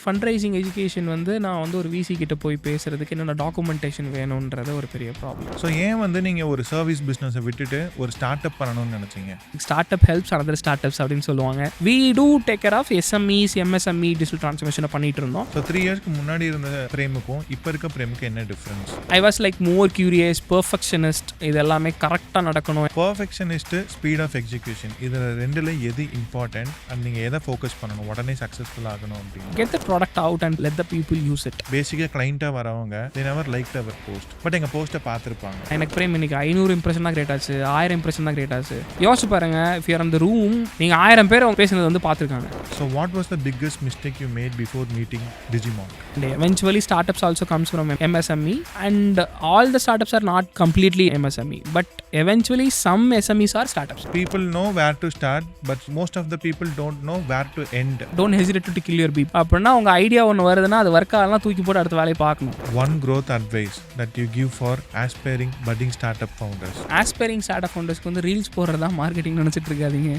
Fundraising education வந்து நான் வந்து ஒரு விசி கிட்ட போய் பேசுறதுக்கு என்னென்ன டாக்குமெண்டேஷன் வேணுன்றது ஒரு பெரிய ப்ராப்ளம். ஸோ ஏன் வந்து நீங்கள் ஒரு சர்வீஸ் பிஸ்னஸை விட்டுட்டு ஒரு ஸ்டார்ட் அப் பண்ணணும்னு நினச்சிங்க? Start up helps another start ups அப்படின்னு சொல்லுவாங்க. We do take care of SMEs MSME digital ட்ரான்ஸ்ஃபர்மேஷனை பண்ணிட்டு இருந்தோம். ஸோ 3 இயர்ஸ்க்கு முன்னாடி இருந்த பிரேமுக்கும் இப்போ இருக்க பிரேமுக்கு என்ன difference? I was like more curious, perfectionist. இது எல்லாமே கரெக்டாக நடக்கணும். பெர்ஃபெக்ஷனிஸ்ட், ஸ்பீட் ஆஃப் எக்ஸிக்யூஷன், இதில் ரெண்டில் எது இம்பார்ட்டன்ட் அண்ட் நீங்கள் எதை ஃபோக்கஸ் பண்ணணும் உடனே சக்ஸஸ்ஃபுல் ஆகணும் அப்படின்னு? Get the product out and let the people use it. பேசிக்காக கிளைண்ட்டாக வரவங்க they never liked our post, but எங்கள் போஸ்ட்டை பார்த்துருப்பாங்க. எனக்கு பிரேம் இன்னைக்கு 500 இம்ப்ரெஷன் தான் கிரியேட் ஆச்சு, 1000 இம்ப்ரெஷன் தான் கிரியேட் ஆச்சு. யோசிச்சு பாருங்க, இஃப் யூ ஆர் இந்த ரூம், நீங்கள் 1000 பேர் அவங்க பேசுனது வந்து பார்த்துருக்காங்க. So what was the biggest mistake you mat before meeting Digimon? And eventually startups also comes from MSME, and all the startups are not completely MSME, but eventually some SMEs are startups. People know where to start, but most of the people don't know where to end. Don't hesitate to kill your beep. அப்படின்னா உங்க idea ஒன்று வருதுன்னா அது work ஆகலாம், தூக்கி போட்டு அடுத்த வேலையை பார்க்கணும். One growth advice that you give for aspiring budding startup founders? Aspiring startup foundersக்கு வந்து ரீல்ஸ் போடுறதா மார்க்கெட்டிங் நினைச்சிட்டு இருக்காதீங்க.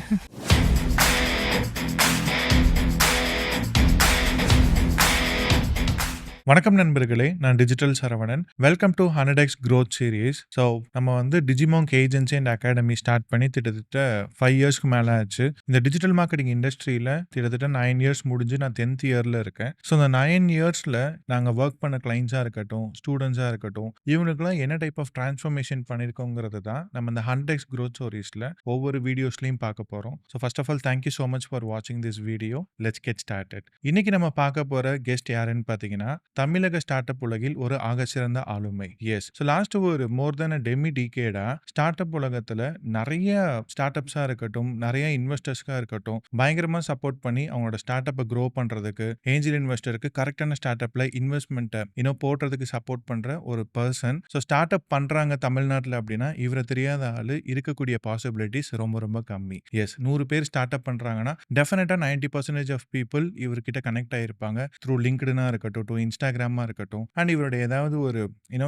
வணக்கம் நண்பர்களே, நான் digital Saravanan. Welcome to 100x growth series. So நம்ம வந்து டிஜிமாங்க் ஏஜென்சி அண்ட் அகாடமி ஸ்டார்ட் பண்ணி கிட்டத்தட்ட 5 இயர்ஸ்க்கு மேலே ஆச்சு. இந்த டிஜிட்டல் மார்க்கெட்டிங் இண்டஸ்ட்ரியில் கிட்டத்தட்ட 9 இயர்ஸ் முடிஞ்சு நான் 10th இயரில் இருக்கேன். ஸோ இந்த 9 இயர்ஸில் நாங்கள் ஒர்க் பண்ண கிளைண்ட்ஸாக இருக்கட்டும், ஸ்டூடெண்ட்ஸாக இருக்கட்டும், இவங்களுக்குலாம் என்ன டைப் ஆஃப் டிரான்ஸ்ஃபர்மேஷன் பண்ணியிருக்கோங்கிறது தான் நம்ம இந்த 100x growth சீரீஸில் ஒவ்வொரு வீடியோஸ்லையும் பார்க்க போகிறோம். So first of all thank you so much for வாட்சிங் this video. Let's get started. இன்னைக்கு நம்ம பார்க்க போகிற கெஸ்ட் யாருன்னு பார்த்தீங்கன்னா, தமிழக ஸ்டார்ட் அப் உலகில் ஒரு ஆகச்சிறந்த ஆளுமை. எஸ், ஸோ லாஸ்ட் ஒரு மோர் தென் அ டெமி டிகேடா ஸ்டார்ட் அப் உலகத்தில் நிறைய ஸ்டார்ட் அப்ஸாக இருக்கட்டும், நிறைய இன்வெஸ்டர்ஸ்க்காக இருக்கட்டும், பயங்கரமாக சப்போர்ட் பண்ணி அவங்களோட ஸ்டார்ட் அப்பை க்ரோ பண்ணுறதுக்கு, ஏஞ்சல் இன்வெஸ்டருக்கு கரெக்டான ஸ்டார்ட் அப்பில் இன்வெஸ்ட்மெண்ட்டை போடுறதுக்கு சப்போர்ட் பண்ணுற ஒரு பர்சன். ஸோ ஸ்டார்ட் அப் பண்ணுறாங்க தமிழ்நாட்டில் அப்படின்னா இவரை தெரியாத ஆள் இருக்கக்கூடிய பாசிபிலிட்டிஸ் ரொம்ப ரொம்ப கம்மி. எஸ், 100 பேர் ஸ்டார்ட் அப் பண்ணுறாங்கன்னா டெஃபினட்டாக 90% ஆஃப் பீப்புள் இவர்கிட்ட கனெக்ட் ஆகிருப்பாங்க. த்ரூ லிங்க்டுனா இருக்கட்டும், டு இன்ஸ்டாகிராமா இருக்கட்டும், அண்ட் இவருடைய ஏதாவது ஒரு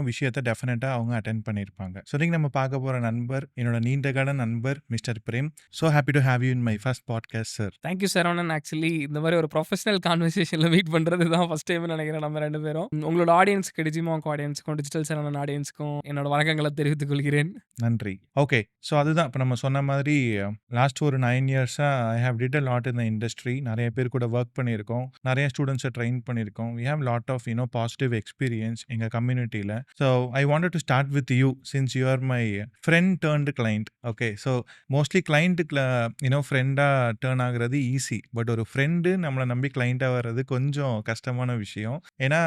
விஷயத்தை டெஃபினட்டா அவங்க அட்டென்ட் பண்ணியிருப்பாங்க. ஸோ இன்னைக்கு நம்ம பார்க்க போற நண்பர் என்னோட நீண்ட கால நண்பர் mister Prem. So happy to have you in my first podcast sir. Thank you Saravanan. Actually இந்த மாதிரி ஒரு ப்ரொஃபஷனல் கான்வர்சேஷனில் மீட் பண்ணுறது தான் ஃபர்ஸ்ட் டைம் நினைக்கிறேன் நம்ம ரெண்டு பேரும். உங்களோட ஆடியன்ஸ்க்கு, டிஜிமாங்க் ஆடியன்ஸ்க்கும், டிஜிட்டல் சரவணன் ஆடியன்ஸ்க்கும் என்னோட வணக்கங்களை தெரிவித்துக் கொள்கிறேன். நன்றி. ஓகே, ஸோ அதுதான் இப்போ நம்ம சொன்ன மாதிரி லாஸ்ட் ஒரு 9 இயர்ஸாக I have did a lot in the industry. நிறைய பேர் கூட ஒர்க் பண்ணியிருக்கோம், நிறைய ஸ்டூடெண்ட்ஸை ட்ரெயின் பண்ணியிருக்கோம். We have lot of positive experience எங்க கம்யூனிட்டியில். So I wanted to start with you since you are my friend turned client. Okay, so mostly கிளைண்ட்டுக்கு ஃப்ரெண்டாக டேர்ன் ஆகுறது ஈஸி, பட் ஒரு ஃப்ரெண்டு நம்மளை நம்பி கிளைண்ட்டாக வர்றது கொஞ்சம் கஷ்டமான விஷயம். ஏன்னா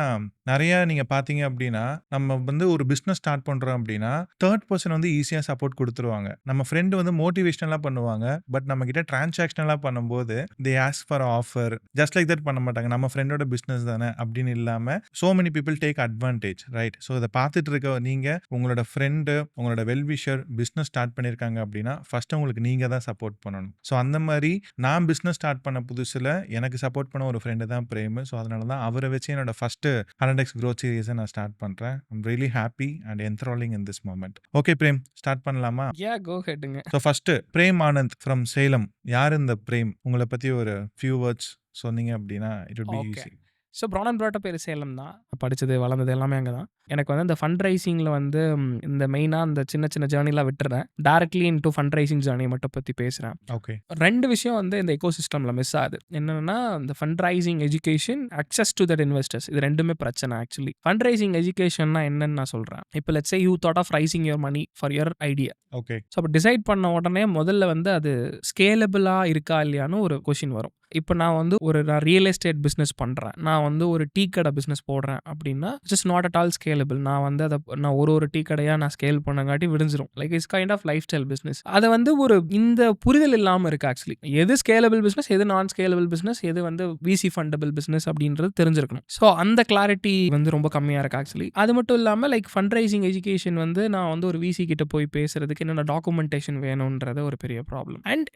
நிறையா நீங்கள் பார்த்தீங்க அப்படின்னா, நம்ம வந்து ஒரு பிஸ்னஸ் ஸ்டார்ட் பண்ணுறோம் அப்படின்னா தேர்ட் பர்சன் வந்து ஈஸியாக சப்போர்ட் கொடுத்துருவாங்க. நம்ம ஃப்ரெண்டு வந்து மோட்டிவேஷனலாக பண்ணுவாங்க, பட் நம்ம கிட்ட டிரான்சாக்ஷனலாக பண்ணும்போது they ask for offer, just like that பண்ண மாட்டாங்க. நம்ம ஃப்ரெண்டோட பிஸ்னஸ் தானே அப்படின்னு இல்லாமல் so many people take advantage, right? So இதை பார்த்துட்டு இருக்க நீங்கள் உங்களோட ஃப்ரெண்டு, உங்களோட வெல்விஷர் பிஸ்னஸ் ஸ்டார்ட் பண்ணியிருக்காங்க அப்படின்னா ஃபர்ஸ்ட் உங்களுக்கு நீங்கள் தான் சப்போர்ட் பண்ணணும். ஸோ அந்த மாதிரி நான் பிஸ்னஸ் ஸ்டார்ட் பண்ண புதுசில் எனக்கு சப்போர்ட் பண்ண ஒரு ஃப்ரெண்டு தான் பிரேம். ஸோ அதனால தான் அவரை வச்சு என்னோட ஃபர்ஸ்ட் 100x growth சீரீஸை நான் ஸ்டார்ட் பண்ணுறேன். I'm really happy and enthralling in this moment. Okay Prem, start பண்ணலாமா? யா, கோ ஹெட்டுங்க. So first Prem Anand from Salem. யார் இந்த பிரேம்? உங்களை பற்றி ஒரு ஃபியூ வேர்ட்ஸ் சொன்னீங்க அப்படின்னா it would be easy. So PRAN and broad பேர் சேலம் தான். படித்தது வளர்ந்தது எல்லாமே அங்கே தான். எனக்கு வந்து இந்த ஃபண்ட்ரைசிங்கில் வந்து இந்த மெயினாக இந்த சின்ன சின்ன ஜேர்னிலாம் விட்டுறேன். டேரக்ட்லி இன்டூ ஃபண்ட்ரைசிங் ஜேர்னி மட்டும் பற்றி பேசுகிறேன். ஓகே, 2 விஷயம் வந்து இந்த எக்கோசிஸ்டமில் மிஸ் ஆகுது. என்னென்னா இந்த fundraising education, access to that investors. இது ரெண்டுமே பிரச்சனை. ஆக்சுவலி ஃபண்ட்ரைசிங் எஜுகேஷன்னா என்னன்னு நான் சொல்கிறேன். இப்போ let's say you thought of raising your money for your idea. Okay, so அப்போ டிசைட் பண்ண உடனே முதல்ல வந்து அது ஸ்கேலபிளாக இருக்கா இல்லையான்னு ஒரு கொஷின் வரும். இப்போ நான் வந்து நான் ரியல் எஸ்டேட் பிஸ்னஸ் பண்ணுறேன், நான் வந்து ஒரு டீ கடை பிஸ்னஸ் போடுறேன் அப்படின்னா it's not at all scalable. நான் வந்து நான் ஒரு டீ கடையாக நான் ஸ்கேல் பண்ணங்காட்டி விடிஞ்சிரும். Like it's kind of lifestyle business. அதை வந்து இந்த புரிதல் இல்லாமல் இருக்குது. ஆக்சுவலி எது ஸ்கேலபிள் பிஸ்னஸ், எது நான் ஸ்கேலபிள் பிஸ்னஸ், எது வந்து விசி ஃபண்டபிள் பிஸ்னஸ் அப்படின்றது தெரிஞ்சிருக்கணும். ஸோ அந்த கிளாரிட்டி வந்து ரொம்ப கம்மியாக இருக்குது ஆக்சுவலி. அது மட்டும் இல்லாமல் லைக் ஃபண்ட்ரைசிங் எஜுகேஷன் வந்து நான் வந்து ஒரு விசி கிட்ட போய் பேசுறதுக்கு என்னென்ன டாக்குமெண்டேஷன் வேணுன்றது ஒரு பெரிய ப்ராப்ளம். அண்ட்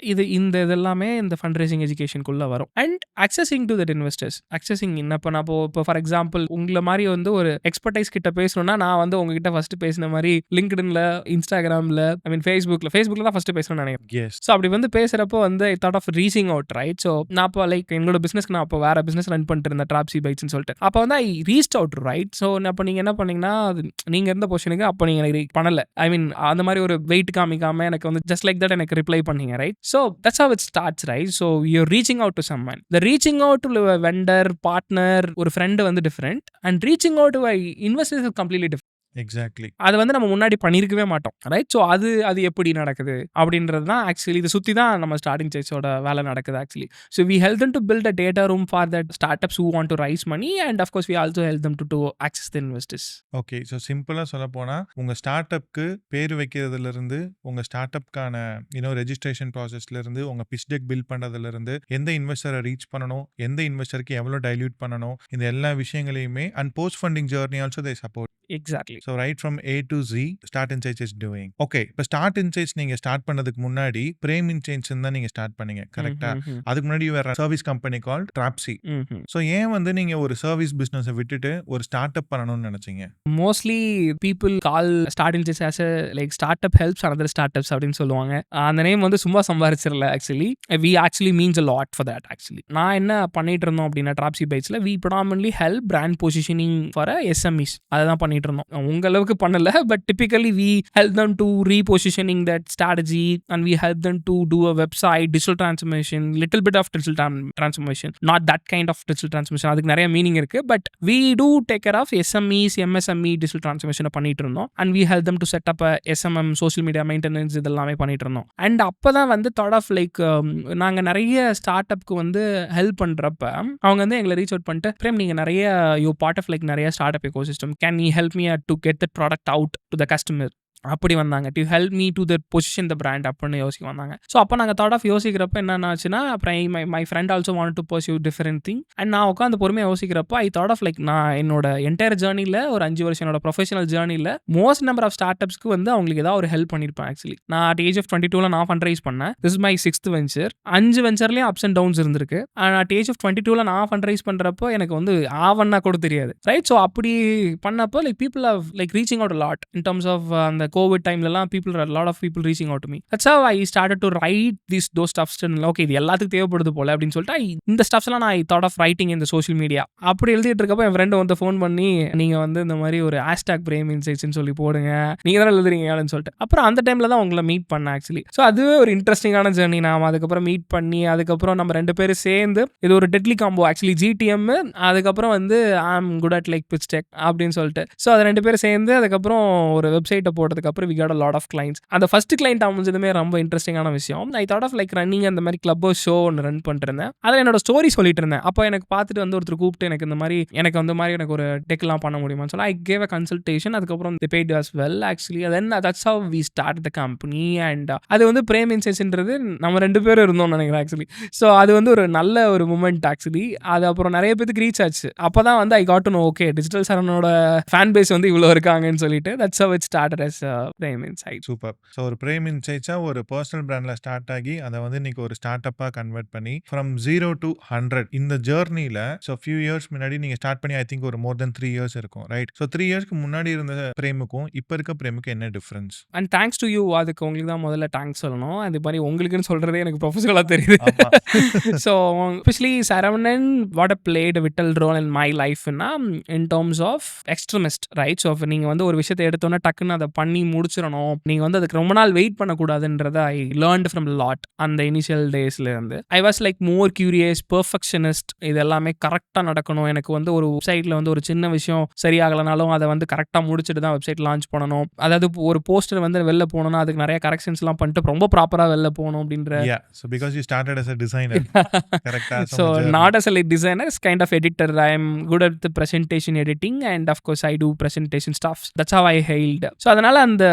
இதெல்லாமே இந்த ஃபண்ட்ரைசிங் எஜுகேஷனுக்குள்ள வரும். And accessing to that investors. Accessing இப்போ நான் இப்போ ஃபார் எக்ஸாம்பிள் உங்களை மாதிரி வந்து ஒரு எக்ஸ்பர்டைஸ் கிட்ட பேசணும்னா நான் வந்து உங்ககிட்ட ஃபர்ஸ்ட் பேசின மாதிரி லிங்க்டின்ல, இன்ஸ்டாகிராம்ல, ஐ மீன் ஃபேஸ்புக்ல தான் ஃபர்ஸ்ட் பேசணும்னு நினைக்கிறேன். ஸோ அப்படி வந்து பேசுறப்போ வந்து I thought of reaching out, right? So நான் இப்போ லைக் என்னோட பிசினஸ்க்கு நான் அப்போ வேற பிசினஸ் ரன் பண்ணிட்டு இருந்தேன், ட்ராப்ஸி பைட்ஸ்னு சொல்லிட்டு. அப்போ வந்து ஐ ரீச்ட் அவுட், ரைட்? ஸோ அப்போ நீங்க என்ன பண்ணீங்கன்னா நீங்க இருந்த பொசிஷனுக்கு அப்போ நீங்க எனக்கு பண்ணல, ஐ மீன் அந்த மாதிரி ஒரு வெயிட் காமிக்காம எனக்கு வந்து ஜஸ்ட் லைக் தட் எனக்கு ரிப்ளை பண்ணீங்க, right? So that's how it starts, right? So you're reaching out to someone. The reaching out to vendor, partner, ஒரு ஃப்ரெண்டு வந்து different, and reaching out to investors is completely different. Exactly. அது வந்து நம்ம முன்னாடி பண்ணியிருக்கவே மாட்டோம், right? So அது எப்படி நடக்குது அப்படின்றது தான் ஆக்சுவலி இதை சுற்றி தான் நம்ம ஸ்டார்டிங் ஸ்டேஜோட வேலை நடக்குது actually. So we help them to build a data room for that startups who want to raise money, and of course we also help them to access the investors. Okay. So சிம்பிளாக சொல்ல போனால் உங்கள் start அப்க்கு பேர் வைக்கிறதுலேருந்து உங்கள் start அப்கான registration ப்ராசஸ்லேருந்து உங்கள் pitch deck build பண்ணுறதுலேருந்து எந்த இன்வெஸ்டரை reach பண்ணணும், எந்த இன்வெஸ்டருக்கு எவ்வளோ டைல்யூட் பண்ணணும், இந்த எல்லா விஷயங்களையுமே and post funding journey also they support. Exactly. So right from A to Z Start Insights is doing. Okay. இப்போ ஸ்டார்ட் இன்சைட்ஸ் நீங்கள் ஸ்டார்ட் பண்ணதுக்கு முன்னாடி பிரேம் இன்சைட்ஸ் தான் நீங்கள் ஸ்டார்ட் பண்ணீங்க, கரெக்டா? அதுக்கு முன்னாடி வேற சர்வீஸ் கம்பெனி கால் ட்ராப்ஸி. ஸோ ஏன் வந்து நீங்கள் ஒரு சர்வீஸ் பிஸ்னஸை விட்டுட்டு ஒரு ஸ்டார்ட் அப் பண்ணணும்னு நினைச்சீங்க? Mostly people call Start Insights as like start up helps another startups அப்படின்னு சொல்லுவாங்க. அந்த நேம் வந்து சும்மா சம்பாரிச்சிடல actually. We actually means a lot for that actually. நான் என்ன பண்ணிட்டு இருந்தோம் அப்படின்னா ட்ராப்ஸி பைட்ஸ்ல we predominantly help brand positioning for SMEs. அதுதான் பண்ணிட்டு இருந்தோம். உங்க அளவுக்கு பண்ணல, but typically we help them to repositioning that strategy, and we help them to do a website digital transformation, little bit of digital transformation, not that kind of digital transformation. அதுக்கு நிறைய meaning இருக்கு, but we do take care of SMEs, MSME digital transformation பண்ணிட்டு இருந்தோம், and we help them to set up a SMM social media maintenance இதெல்லாமே பண்ணிட்டு இருந்தோம். And அப்பதான் வந்து தாட் ஆஃப் லைக் நாங்க நிறைய ஸ்டார்ட் அப்க்கு வந்து ஹெல்ப் பண்றப்ப அவங்க வந்து எங்களை ரீச் அவுட் பண்ணிட்டு, பிரேம் நீங்க நிறைய யூ பார்ட் ஆஃப் லைக் நிறைய start up ecosystem, can you help me to get the product out to the customer அப்படி வந்தாங்க. To help me to the position the brand அப்படின்னு யோசிக்க வந்தாங்க. ஸோ அப்போ நாங்கள் தாட் ஆஃப் யோசிக்கிறப்ப என்ன ஆச்சுன்னா, அப்புறம் my friend also want to pursue different thing. And நான் உட்காந்து பொறுமையாக யோசிக்கிறப்ப ஐ தாட் ஆஃப் லைக் நான் என்னோட என்டையர் ஜேர்னியில் ஒரு 5 வருஷம் என்னோட ப்ரொஃபஷனல் ஜேர்னியில் மோஸ்ட் நம்பர் ஆஃப் ஸ்டார்ட் அப்ஸ்க்கு வந்து அவங்களுக்கு ஏதாவது ஒரு ஹெல்ப் பண்ணியிருப்பேன் ஆக்சுவலி. நான் அட் ஏஜ் ஆஃப் 22 நான் ஃபண்ட் பண்ணேன். This is my 6th venture. 5 வெஞ்சர்லேயும் அப்ஸ் அண்ட் டவுன்ஸ் இருந்திருக்கு. அட் ஏஜ் ஆஃப் 22 நான் ஃபண்ட் ரைஸ் பண்ணுறப்போ எனக்கு வந்து ஆவன்னா கூட தெரியாது, ரைட்? ஸோ அப்படி பண்ணப்போ like people of like reaching out lot in terms of அந்த கோவிட் டைம்லலாம் a lot of people reaching out to me. That's how I started to write those stuffs. Okay, இது எல்லாத்துக்கும் தேவைப்படுது போல அப்படின்னு சொல்லிட்டு இந்த ஸ்டப்ஸ் எல்லாம் நான் தாட் ஆஃப் ரைட்டிங் இந்த சோஷியல் மீடியா. அப்படி எழுதிட்டு இருக்கப்போ என் ஃப்ரெண்டு வந்து ஃபோன் பண்ணி, நீங்க வந்து இந்த மாதிரி ஒரு ஹேஷ்டாக் பிரேம் இன்சைட்ஸ்னு சொல்லி போடுங்க, நீங்க தான் எழுதுறீங்கன்னு சொல்லிட்டு. அப்புறம் அந்த டைம்ல தான் உங்களை மீட் பண்ணேன் ஆக்சுவலி. ஸோ அதுவே ஒரு இன்ட்ரெஸ்டிங்கான ஜேர்னி. நான் அதுக்கப்புறம் மீட் பண்ணி அதுக்கப்புறம் நம்ம 2 பேரும் சேர்ந்து இது ஒரு டெட்லி காம்போ ஆக்சுவலி. GTM அதுக்கப்புறம் வந்து I'm good at like pitch deck அப்படின்னு சொல்லிட்டு. ஸோ அது 2 பேரும் சேர்ந்து அதுக்கப்புறம் ஒரு வெப்சைட்டை போட்டதுக்கு அப்புறம் we got a lot of clients. அந்த ஃபர்ஸ்ட் கிளைண்ட் அமைஞ்சதுமே ரொம்ப இன்ட்ரெஸ்டிங்கான விஷயம். I thought of like running அந்த மாதிரி கிளப் ஷோ ஒன்று ரன் பண்ணிட்டு இருந்தேன். அதில் என்னோட ஸ்டோரி சொல்லிட்டு இருந்தேன். அப்போ எனக்கு பார்த்துட்டு வந்து ஒருத்தர் கூப்பிட்டு எனக்கு இந்த மாதிரி எனக்கு ஒரு டெக்லாம் பண்ண முடியுமான்னு சொல்லி ஐ கேவ் அ கன்சல்டேஷன். அதுக்கப்புறம் they paid us well actually. then that's how we started the company. and அது வந்து பிரேம் இன்சைட்ஸ்ன்றது நம்ம 2 பேரும் இருந்தோம்னு நினைக்கிறேன் ஆக்சுவலி. ஸோ அது வந்து ஒரு நல்ல ஒரு மூமெண்ட் ஆக்சுவலி. அது அப்புறம் நிறைய பேருக்கு ரீச் ஆச்சு. அப்போதான் வந்து I got to know, okay digital சரவனோட ஃபேன் பேஸ் வந்து இவ்வளோ இருக்காங்கன்னு சொல்லிட்டு that's how it started as Prem insight. Super. So ஒரு பிரேம் இன்சைட்ஸாக ஒரு பர்சனல் பிராண்டில் ஸ்டார்ட் ஆகி அதை வந்து இன்னைக்கு ஒரு ஸ்டார்ட் அப்பாக கன்வெர்ட் பண்ணி ஃப்ரம் 0 to 100 இந்த ஜேர்னியில் ஸோ ஃபியூ இயர்ஸ் முன்னாடி நீங்கள் ஸ்டார்ட் பண்ணி ஐ திங்க் ஒரு மோர் தென் 3 இயர்ஸ் இருக்கும், ரைட்? ஸோ 3 இயர்ஸ்க்கு முன்னாடி இருந்த பிரேமுக்கும் இப்போ இருக்க பிரேமுக்கும் என்ன difference? And thanks to you. அதுக்கு உங்களுக்கு தான் முதல்ல தேங்க்ஸ் சொல்லணும். அது மாதிரி உங்களுக்குன்னு சொல்கிறதே எனக்கு ப்ரொஃபஷனலாக தெரியுது. So especially Saravanan what a played vital role in my லைஃப்னா in terms of extremist, right? So நீங்கள் வந்து ஒரு விஷயத்தை எடுத்தோன்னே டக்குன்னு அதை பண்ணி முடிச்சிடணும், நீங்கள் வந்து அதுக்கு ரொம்ப நாள் வெயிட் பண்ணக்கூடாதுன்றதை ஐ லேர்ன்ட் ஃப்ரம் லாட் அந்த இனிஷியல் டேஸ்ல இருந்து. I was like more curious, perfectionist. இது எல்லாமே கரெக்டாக நடக்கணும். எனக்கு வந்து ஒரு வெப்சைட்ல வந்து ஒரு சின்ன விஷயம் சரியாகலனாலும் அதை வந்து கரெக்டாக முடிச்சுட்டு தான் வெப்சைட் லான்ச் பண்ணணும். அதாவது ஒரு போஸ்டர் வந்து வெளில போகணும்னா அதுக்கு நிறைய கரெக்ஷன்ஸ்லாம் பண்ணிட்டு ரொம்ப ப்ராப்பராக வெளில போகணும் அப்படின்ற. So because you started as a designer, correctா? So not as a like designer, it's kind of editor. I am good at the presentation editing and of course I do presentation stuff. That's how I hailed. So அதனால அந்த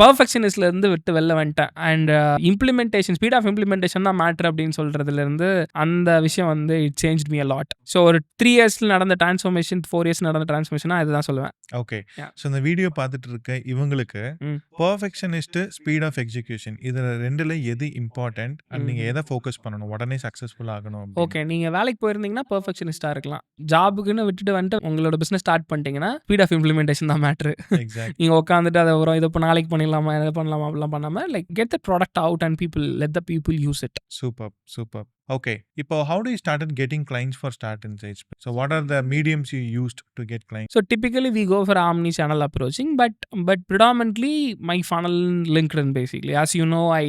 பெர்ஃபெக்ஷனிஸ்ட்ல இருந்து விட்டு வெளில வந்துட்டேன். And implementation, speed of implementation தான் matter அப்படின்னு சொல்றதுலேருந்து அந்த விஷயம் வந்து it changed me a lot. So ஒரு 3 இயர்ஸ்ல நடந்த டிரான்ஸ்ஃபர்மேஷன், 4 இயர்ஸ் நடந்த டிரான்ஸ்ஃபர்மேஷனா இதுதான் சொல்லுவேன். ஓகே. Yeah. ஸோ இந்த வீடியோ பார்த்துட்டு இருக்க இவங்களுக்கு பெர்ஃபெக்ஷனிஸ்ட், ஸ்பீட் ஆஃப் எக்ஸிகியூஷன் இதுல 2ல எது இம்பார்ட்டன்ட் அண்ட் நீங்க எதை ஃபோக்கஸ் பண்ணணும் உடனே சக்சஸ்ஃபுல் ஆகணும்? ஓகே, நீங்க வேலைக்கு போயிருந்தீங்கன்னா பெர்ஃபெக்ஷனிஸ்டா இருக்கலாம். ஜாபுக்குன்னு விட்டுட்டு வந்துட்டு உங்களோட பிசினஸ் ஸ்டார்ட் பண்ணிட்டீங்கன்னா ஸ்பீட் ஆஃப் இம்ப்ளிமெண்டேஷன் தான் மேட்ரு. எக்ஸாக்ட். நீங்க உட்காந்துட்டு அதை வரும் இதை இப்போ நாளைக்கு பண்ணிடலாமா, எதை பண்ணலாமா அப்படிலாம் பண்ணாம like get the product out and people let the people use it. Super. Okay. இப்போ how do you started getting clients for Start Insights? So what are the mediums you used to get clients? So typically we go for omni-channel approaching, but predominantly my funnel in LinkedIn basically. As you know, I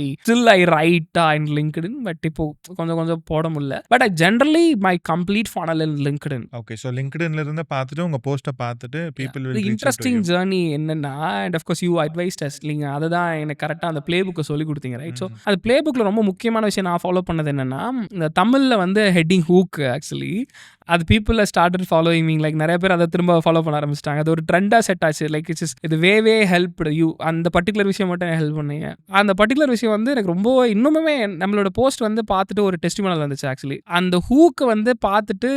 write in LinkedIn, but இப்போ கொஞ்சம் போட முடியல. But I generally my complete funnel in LinkedIn. Okay, so LinkedInல இருந்து பார்த்துட்டு உங்க போஸ்ட்டை பார்த்துட்டு people will The reach out to interesting you. journey என்னன்னா, and of course you advised us, நீங்க அதுதான் எனக்கு கரெக்டாக அந்த பிளே புக்கை சொல்லி கொடுத்தீங்க, ரைட்? ஸோ அந்த பிளே புக்கில் ரொம்ப முக்கியமான விஷயம் நான் ஃபாலோ பண்ணது என்னன்னா, இந்த தமிழில் வந்து ஹெட்டிங் ஹூக் ஆக்சுவலி அது பீப்புள் ஸ்டார்டட் ஃபாலோயிங் மீங், லைக் நிறைய பேர் அதை திரும்ப ஃபாலோ பண்ண ஆரம்பிச்சிட்டாங்க. அது ஒரு ட்ரெண்டாக செட் ஆச்சு. லைக் இது வே ஹெல்ப்டு யூ, அந்த பர்டிகுலர் விஷயம் மட்டும் ஹெல்ப் பண்ணீங்க. அந்த பர்டிகுலர் விஷயம் வந்து எனக்கு ரொம்ப இன்னுமே நம்மளோட போஸ்ட் வந்து பார்த்துட்டு ஒரு டெஸ்டிமோனியல் வந்துச்சு ஆக்சுவலி. அந்த ஹூக்கை வந்து பார்த்துட்டு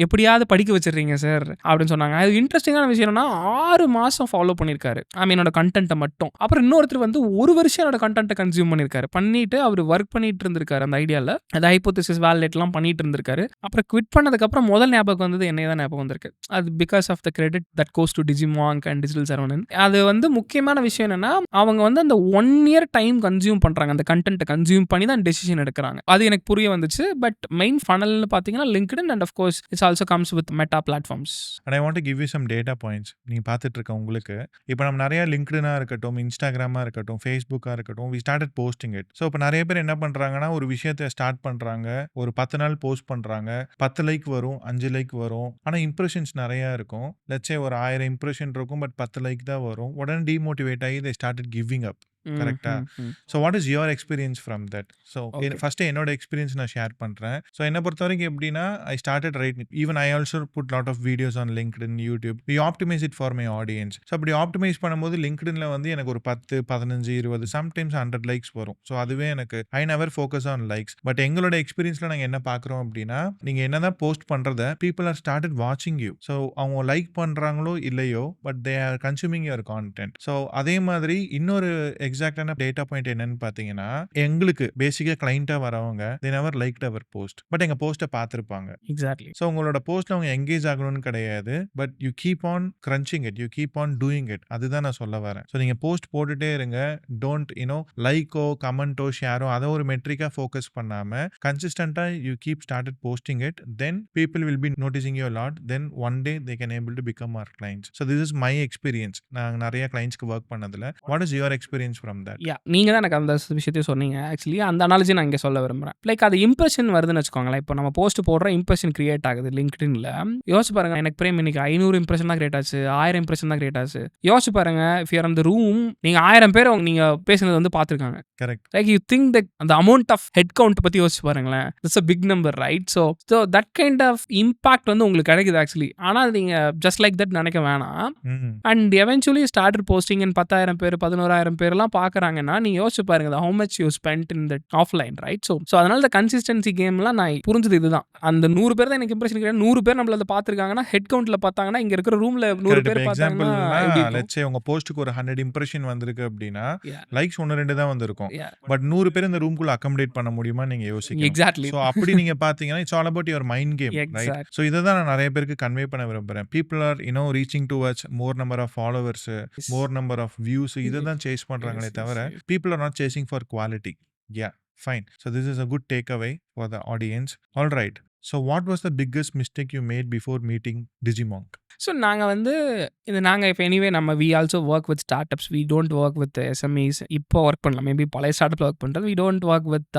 எப்படியாவது படிக்க வச்சிடுறீங்க சார் அப்படின்னு சொன்னாங்க. அது இன்ட்ரெஸ்டிங்கான விஷயம் என்னன்னா 6 மாதம் ஃபாலோ பண்ணியிருக்காரு என்னோட கண்டென்ட்டை மட்டும். அப்புறம் இன்னொருத்தர் வந்து 1 வருஷம் என்னோட கண்டென்ட்டை கன்சியூம் பண்ணியிருக்காரு. பண்ணிட்டு அவர் ஒர்க் பண்ணிட்டு இருந்திருக்காரு அந்த ஐடியாவில், அது ஹைப்போதசிஸ் வேலிடேட்லாம் பண்ணிட்டு இருந்திருக்காரு. அப்புறம் குவிட் பண்ணதுக்கப்புறம் முதல் ஞாபகம் வந்தது என்னைய தான் ஞாபகம் வந்திருக்கு. அது because of the credit that goes to DigiMonk and digital Saravanan. அது வந்து முக்கியமான விஷயம் என்னன்னா, அவங்க வந்து அந்த 1 இயர் டைம் கன்சியூம் பண்றாங்க, அந்த கண்டென்ட்டை கன்சியூம் பண்ணி தான் டெசிஷன் எடுக்கிறாங்க. அது எனக்கு புரிய வந்துச்சு. பட் மெயின் ஃபனல்னு பார்த்தீங்கன்னா LinkedIn and of course it also comes with meta platforms. And I want to give you some data points. நீங்க பார்த்துட்டு இருக்க உங்களுக்கு இப்போ நம்ம நிறைய LinkedIn-ஆ இருக்கட்டும், Instagram-ஆ இருக்கட்டும், Facebook-ஆ இருக்கட்டும், we started posting it. So இப்போ நிறைய பேர் என்ன பண்றாங்கன்னா, ஒரு விஷயத்தை ஸ்டார்ட் பண்றாங்க, ஒரு 10 நாள் போஸ்ட் பண்றாங்க, 10 லைக் வரும், 5 லைக் வரும், ஆனால் இம்ப்ரெஷன்ஸ் நிறையா இருக்கும். லெட்ஸ் சே ஒரு 1000 இம்ப்ரெஷன் இருக்கும், பட் 10 லைக் தான் வரும். உடனே டிமோட்டிவேட் ஆகி they started giving up. கரெக்டா? So what is your experience from that? So first என்னோட எக்ஸ்பீரியன்ஸ் நான் ஷேர் பண்ணுறேன். ஸோ என்னை பொறுத்த வரைக்கும் எப்படின்னா, I started right, even I also put lot of videos on LinkedIn, YouTube. We optimise it for my audience. So அப்படி optimise பண்ணும்போது LinkedInல வந்து எனக்கு ஒரு 10, 15, 20 சம்டைம்ஸ் 100 லைக்ஸ் வரும். ஸோ அதுவே எனக்கு I never focus on likes. But எங்களோட எக்ஸ்பீரியன்ஸில் நாங்கள் என்ன பார்க்குறோம் அப்படின்னா, நீங்கள் என்ன தான் போஸ்ட் பண்ணுறத பீப்புள் ஆர் ஸ்டார்டட் வாட்சிங் யூ. ஸோ அவங்க லைக் பண்ணுறாங்களோ இல்லையோ, but they are consuming your content. So அதே மாதிரி இன்னொரு எக்ஸாக்டான டேட்டா பாயிண்ட் என்னன்னு பாத்தீங்கன்னா, எங்களுக்கு பேசிக்கா கிளைண்டா வரவங்க they never liked our post, but எங்க போஸ்ட்டை பார்த்திருப்பாங்க. எக்ஸாக்ட்லி. ஸோ உங்களோட போஸ்ட்ல அவங்க எங்கேஜ் ஆகணும்னு கிடையாது, but you keep on crunching it, you keep on doing it. அதுதான் நான் சொல்ல வரேன். ஸோ நீங்க போஸ்ட் போட்டுட்டே இருங்க. டோன்ட் லைக்கோ கமெண்டோ ஷேரோ அதை ஒரு மெட்ரிக்கா ஃபோக்கஸ் பண்ணாம கன்சிஸ்டன்டா you keep started posting it. Then people will be noticing you lot. Then one day they can able to become our clients. So this is my experience. நான் நிறைய கிளைண்ட்ஸ்க்கு ஒர்க் பண்ணதுல. What is your experience from that? நீங்கள் தான் எனக்கு அந்த விஷயத்தையும் சொன்னீங்க. ஆக்சுவலி அந்த அனாலஜி நான் இங்கே சொல்ல விரும்புகிறேன். லைக் அது இம்ப்ரெஷன் வருதுன்னு வச்சுக்கோங்களேன். இப்போ நம்ம போஸ்ட் போடுற இம்ப்ரெஷன் கிரியேட் ஆகுது LinkedInல. யோசிச்சு பாருங்க, எனக்கு பிரேம் இன்னைக்கு 500 இம்ப்ரெஷன் தான் கிரியேட் ஆச்சு, 1000 இம்ப்ரெஷன் தான் கிரியேட் ஆச்சு. யோசிச்சு பாருங்க, இஃப் யூ ஆர் இந்த ரூம், நீங்கள் 1000 பேர் நீங்கள் பேசுனது வந்து பார்த்துருக்காங்க. Correct. Like you think that அந்த அமௌண்ட் ஆஃப் ஹெட் கவுண்ட் பற்றி யோசிச்சு பாருங்களேன். It's a big number, right? So that kind of impact வந்து உங்களுக்கு கிடைக்குது ஆக்சுவலி. ஆனால் நீங்கள் ஜஸ்ட் லைக் தட் நினைக்க வேணாம். அண்ட் எவென்ச்சுவலி ஸ்டார்டட் போஸ்டிங் 10,000 பேர் 11,000 பேர்லாம் பார்க்குறாங்கன்னா நீங்கள் யோசிச்சு பாருங்க, how much you spent in that offline, right? So அதனால the consistency கேம்லாம் நான் புரிஞ்சது இதுதான். அந்த 100 பேர் தான் எனக்கு இம்ப்ரெஷன் கிடையாது. 100 பேர் நம்மள அதை பார்த்துருக்காங்கன்னா, ஹெட் கவுண்ட்ல பார்த்தாங்கன்னா, இங்க இருக்கிற ரூம்ல 100 பேர் பார்த்தாங்கன்னா, லெட்ஸ் சே உங்க போஸ்ட்டுக்கு ஒரு 100 இம்ப்ரெஷன் வந்திருக்கு அப்படின்னா, லைக்ஸ் 1-2 தான் வந்திருக்கும். பட் 100 பேர் இந்த ரூம்குள்ள அக்கமடேட் பண்ண முடியுமா நீங்க யோசிக்கணும். எக்ஸாக்ட்லி. சோ அப்படி நீங்க பாத்தீங்கன்னா, it's all about your mind game, right? So இத தான் நான் நிறைய பேருக்கு கன்வே பண்ண விரும்புறேன். People are reaching towards more number of followers, more number of views, இத தான் சேஸ் பண்றாங்களே தவிர people are not chasing for quality. Yeah, fine. So this is a good takeaway for the audience. All right. So what was the biggest mistake you made before meeting DigiMonk? So நாங்கள் வந்து நாங்கள் இப்போ anyway நம்ம we also work with startups, we don't work with SMEs. இப்போ work பண்ணலாம், maybe பழைய ஸ்டார்ட் அப்பில் ஒர்க் பண்ணுறது. We don't work with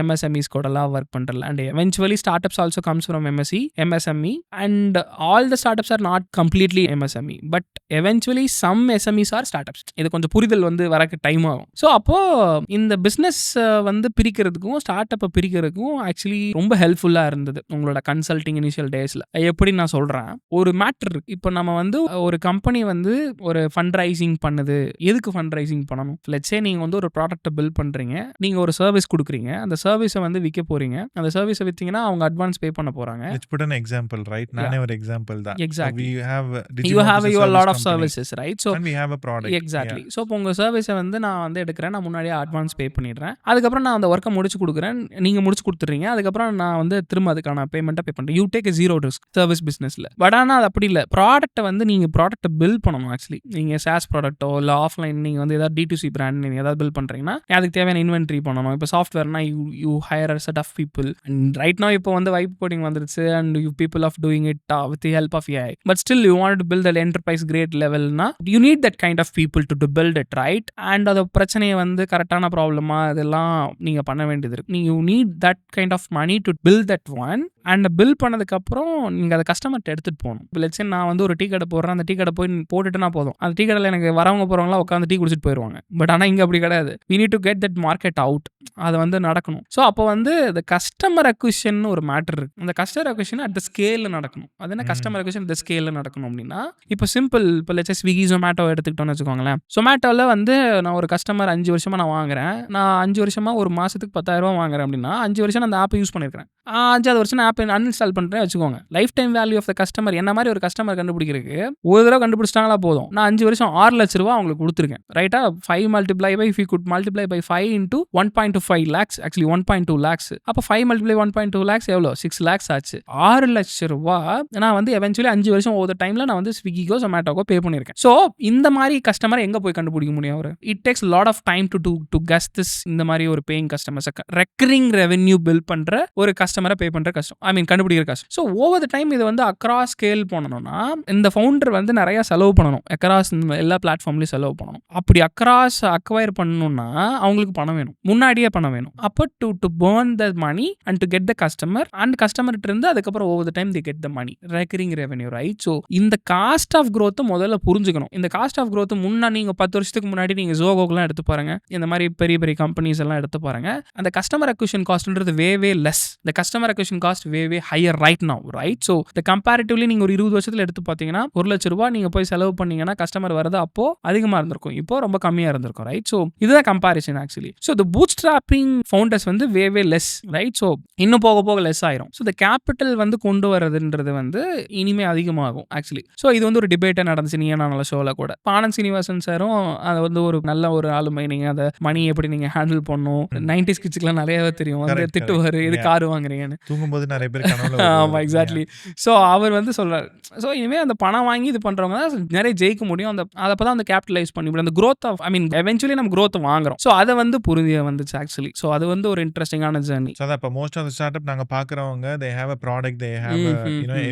MSMEs கூடலாம் ஒர்க் பண்ணுறல. And eventually startups also comes from MSME and all the startups are not completely MSME, but eventually some SMEs are startups. இது கொஞ்சம் புரிதல் வந்து வரக்கு time ஆகும். So அப்போது இந்த பிஸ்னஸ் வந்து பிரிக்கிறதுக்கும் ஸ்டார்ட் அப்பை பிரிக்கிறதுக்கும் ஆக்சுவலி ரொம்ப ஹெல்ப்ஃபுல்லாக இருந்தது உங்களோட கன்சல்டிங் இனிஷியல் டேஸில். எப்படி நான் சொல்கிறேன், ஒரு மேட்டர் இருக்கு. இப்போ நம்ம வந்து ஒரு கம்பெனி வந்து ஒரு ஃபண்ட்ரைசிங் பண்ணுது. எதுக்கு ஃபண்ட்ரைசிங் பண்ணணும்? லெட்ஸ் சே நீங்க வந்து ஒரு ப்ராடக்ட்ட பில்ட் பண்றீங்க. நீங்க ஒரு சர்வீஸ் குடுக்குறீங்க. அந்த சர்வீஸ வந்து விக்க போறீங்க. அந்த சர்வீஸ வித்தீங்கன்னா அவங்க அட்வான்ஸ் பே பண்ண போறாங்க. Let's put an example, right? நானே ஒரு எக்ஸாம்பிள் தான். Exactly. We have You DigiMonk have is a your lot service of company services, right? So and we have a product. Exactly. Yeah. So இப்போ உங்கள் சர்வீஸை வந்து நான் வந்து எடுக்கிறேன். நான் முன்னாடியே அட்வான்ஸ் பே பண்ணிடுறேன். அதுக்கப்புறம் நான் அந்த ஒர்க்கை முடிச்சு கொடுக்குறேன். நீங்கள் முடிச்சு கொடுத்துட்றீங்க. அதுக்கப்புறம் நான் வந்து திரும்ப அதுக்கான பேமெண்ட்டை பே பண்ணுறேன். You take zero risk service பிஸ்னஸில். பட் ஆனால் அது அப்படி இல்லை. ப்ராடக்ட்டை வந்து நீங்கள் ப்ராடக்ட்டை பில்ட் பண்ணணும். ஆக்சுவலி நீங்கள் சாஸ் ப்ராடக்ட்டோ இல்லை ஆஃப்லைன் நீங்கள் வந்து ஏதாவது D2C பிராண்ட் நீங்கள் ஏதாவது பில்ட் பண்ணுறீங்கன்னா அதுக்கு தேவையான இன்வென்ட்ரி பண்ணணும். இப்போ சாஃப்ட்வேர்னா you hire a set of people. And right now இப்போ வந்து வைப் கோடிங் வந்துருச்சு and you people of doing it with the help of AI. But still you want to build enterprise great லெவல்னா you need that kind of people to build it, right? And அது பிரச்சனையை வந்து கரெக்டான ப்ராப்ளமா இதெல்லாம் நீங்க பண்ண வேண்டியது இருக்கு. You need that kind of money to build that one. And build பண்ணதுக்கப்புறம் நீங்கள் அதை கஸ்டமர்கிட்ட எடுத்துகிட்டு போகணும். இப்போ லெட்ஸ் சே நான் வந்து ஒரு டீ கடை போடுறேன். அந்த டீ கடை போய் போட்டுட்டுனா போதும். அந்த டீ கடையில் எனக்கு வரவங்க போகிறவங்களாம் உட்காந்து டீ குடிச்சிட்டு போயிடுவாங்க. பட் ஆனால் இங்கே அப்படி கிடையாது. We need to get that market out. அது வந்து நடக்கணும். ஸோ அப்போ வந்து இந்த கஸ்டமர் அக்விஷன் ஒரு மேட்டர் இருக்கு. அந்த கஸ்டமர் அக்விஷன் அட் த ஸ்கேலில் நடக்கணும். அது என்ன கஸ்டமர் அக்விஷன் அட் த ஸ்கேலில் நடக்கணும் அப்படின்னா, இப்போ சிம்பிள். இப்போ லெட்ஸ் சே ஸ்விக்கி ஜொமேட்டோ எடுத்துக்கிட்டோன்னு வச்சுக்கோங்களேன். ஜொமேட்டோவில் வந்து நான் ஒரு கஸ்டமர் 5 வருஷமாக நான் வாங்குறேன். நான் 5 வருஷமாக ஒரு மாதத்துக்கு 10,000 வாங்குறேன் அப்படின்னா 5 வருஷம் நான் அந்த ஆப்பை யூஸ் பண்ணியிருக்கேன். 5வது வருஷம் நான் ஆப் அன்இன்ஸ்டால் பண்ணுறேன் வச்சுக்கோங்க. Lifetime value of the customer என்ன மாதிரி ஒரு கஸ்டமர் கண்டுபிடிக்கிறதுக்கு ஒரு தடவை கண்டுபிடிச்சிட்டாங்களா போதும். நான் 5 வருஷம் 6 லட்ச ரூபா அவங்களுக்கு கொடுத்துருக்கேன். ரைட்டா? 5 multiply by if you could multiply by 5 into 1.25 lakhs, actually 1.2 lakhs. அப்போ 5 மல்டிப்ளை 1.2 lakhs எவ்வளோ? 6 lakhs ஆச்சு. 6 லட்ச ரூபா நான் வந்து எவென்ச்சுவலி 5 வருஷம் ஓவர் டைமில் நான் வந்து ஸ்விக்கிக்கோ ஜொமேட்டோக்கோ பே பண்ணியிருக்கேன். ஸோ இந்த மாதிரி கஸ்டமரை எங்கே போய் கண்டுபிடிக்க முடியும்? அவர் it takes lot of time to guess this. இந்த மாதிரி ஒரு paying customers recurring revenue bill பண்ணுற ஒரு கஸ்டமரை பே பண்ணுற கஷ்டம். கண்டுபிடிக்கிற கஷ்டம். ஸோ ஓவர் த டைம் இது வந்து அக்ராஸ் ஸ்கேல் பண்ணணும்னா இந்த ஃபவுண்டர் வந்து நிறைய செலவு பண்ணணும். அக்ராஸ் எல்லா பிளாட்ஃபார்ம்லையும் செலவு பண்ணணும். அப்படி அக்ராஸ் அக்வயர் பண்ணணும்னா அவங்களுக்கு பணம் வேணும். முன்னாடியே பணம் வேணும். அப்போ to burn the money and to get the customer and கஸ்டமர்கிட்ட இருந்து அதுக்கப்புறம் over the time they get the money. Recurring revenue, right? So இந்த காஸ்ட் ஆஃப் growth முதல்ல புரிஞ்சுக்கணும். இந்த காஸ்ட் ஆஃப் growth முன்னா நீங்க 10 வருஷத்துக்கு முன்னாடி நீங்க ஜோகோக்கெல்லாம் எடுத்து பாருங்க. இந்த மாதிரி பெரிய பெரிய கம்பெனிஸ் எல்லாம் எடுத்து பாருங்க. அந்த கஸ்டமர் அக்விஷன் காஸ்ட்ன்றது வே லெஸ். இந்த customer acquisition cost way higher right now, right? So இந்த கம்பேரிட்டிவ்லி நீங்க ஒரு 20 வருஷத்துல எடுத்து பார்த்தீங்கன்னா 1 லட்ச ரூபாய் நீங்க போய் செலவு பண்ணீங்கன்னா கஸ்டமர் வரது அப்போ அதிகமா இருந்திருக்கும், இப்போ ரொம்ப கம்மியா இருந்திருக்கும், ரைட்? ஸோ இதுதான் comparison actually. So the boot strapping founders வந்து வே லெஸ், ரைட்? ஸோ இன்னும் போக போக லெஸ் ஆயிரும். ஸோ இந்த கேபிட்டல் வந்து கொண்டு வரதுன்றது வந்து இனிமே அதிகமாகும் ஆக்சுவலி. ஸோ இது வந்து ஒரு டிபேட்டா நடந்துச்சு நீ நல்ல ஷோல கூட. ஆனந்த் சீனிவாசன் சாரும் அது வந்து ஒரு நல்ல ஒரு ஆளுமை. நீங்க அதை மணி எப்படி நீங்க ஹேண்டில் பண்ணணும் 90s கிட்ஸ்க்குலாம் நிறையவே தெரியும். வந்து திட்டுவாரு, இது கார் வாங்குறீங்கன்னு. தூங்கும்போது நிறைய பேர் ஆமா, எக்ஸாக்ட்லி. ஸோ அவர் வந்து சொல்றாரு, ஸோ இனிமேல் அந்த பணம் வாங்கி இது பண்றவங்க தான் நிறைய ஜெயிக்க முடியும். அந்த அப்பதான் அந்த கேபிட்டலைஸ் பண்ணி அந்த growth ஆஃப் எவென்ச்சுவலி நம்ம growth வாங்குறோம். ஸோ அதை வந்து புரிஞ்சு வந்துச்சு ஆக்சுவலி. ஸோ அது வந்து ஒரு இன்ட்ரெஸ்டிங்கான ஜர்னி. ஸோ அதான் இப்போ மோஸ்ட் ஆஃப் த ஸ்டார்ட்அப் நாங்கள் பார்க்குறவங்க they have a product, they have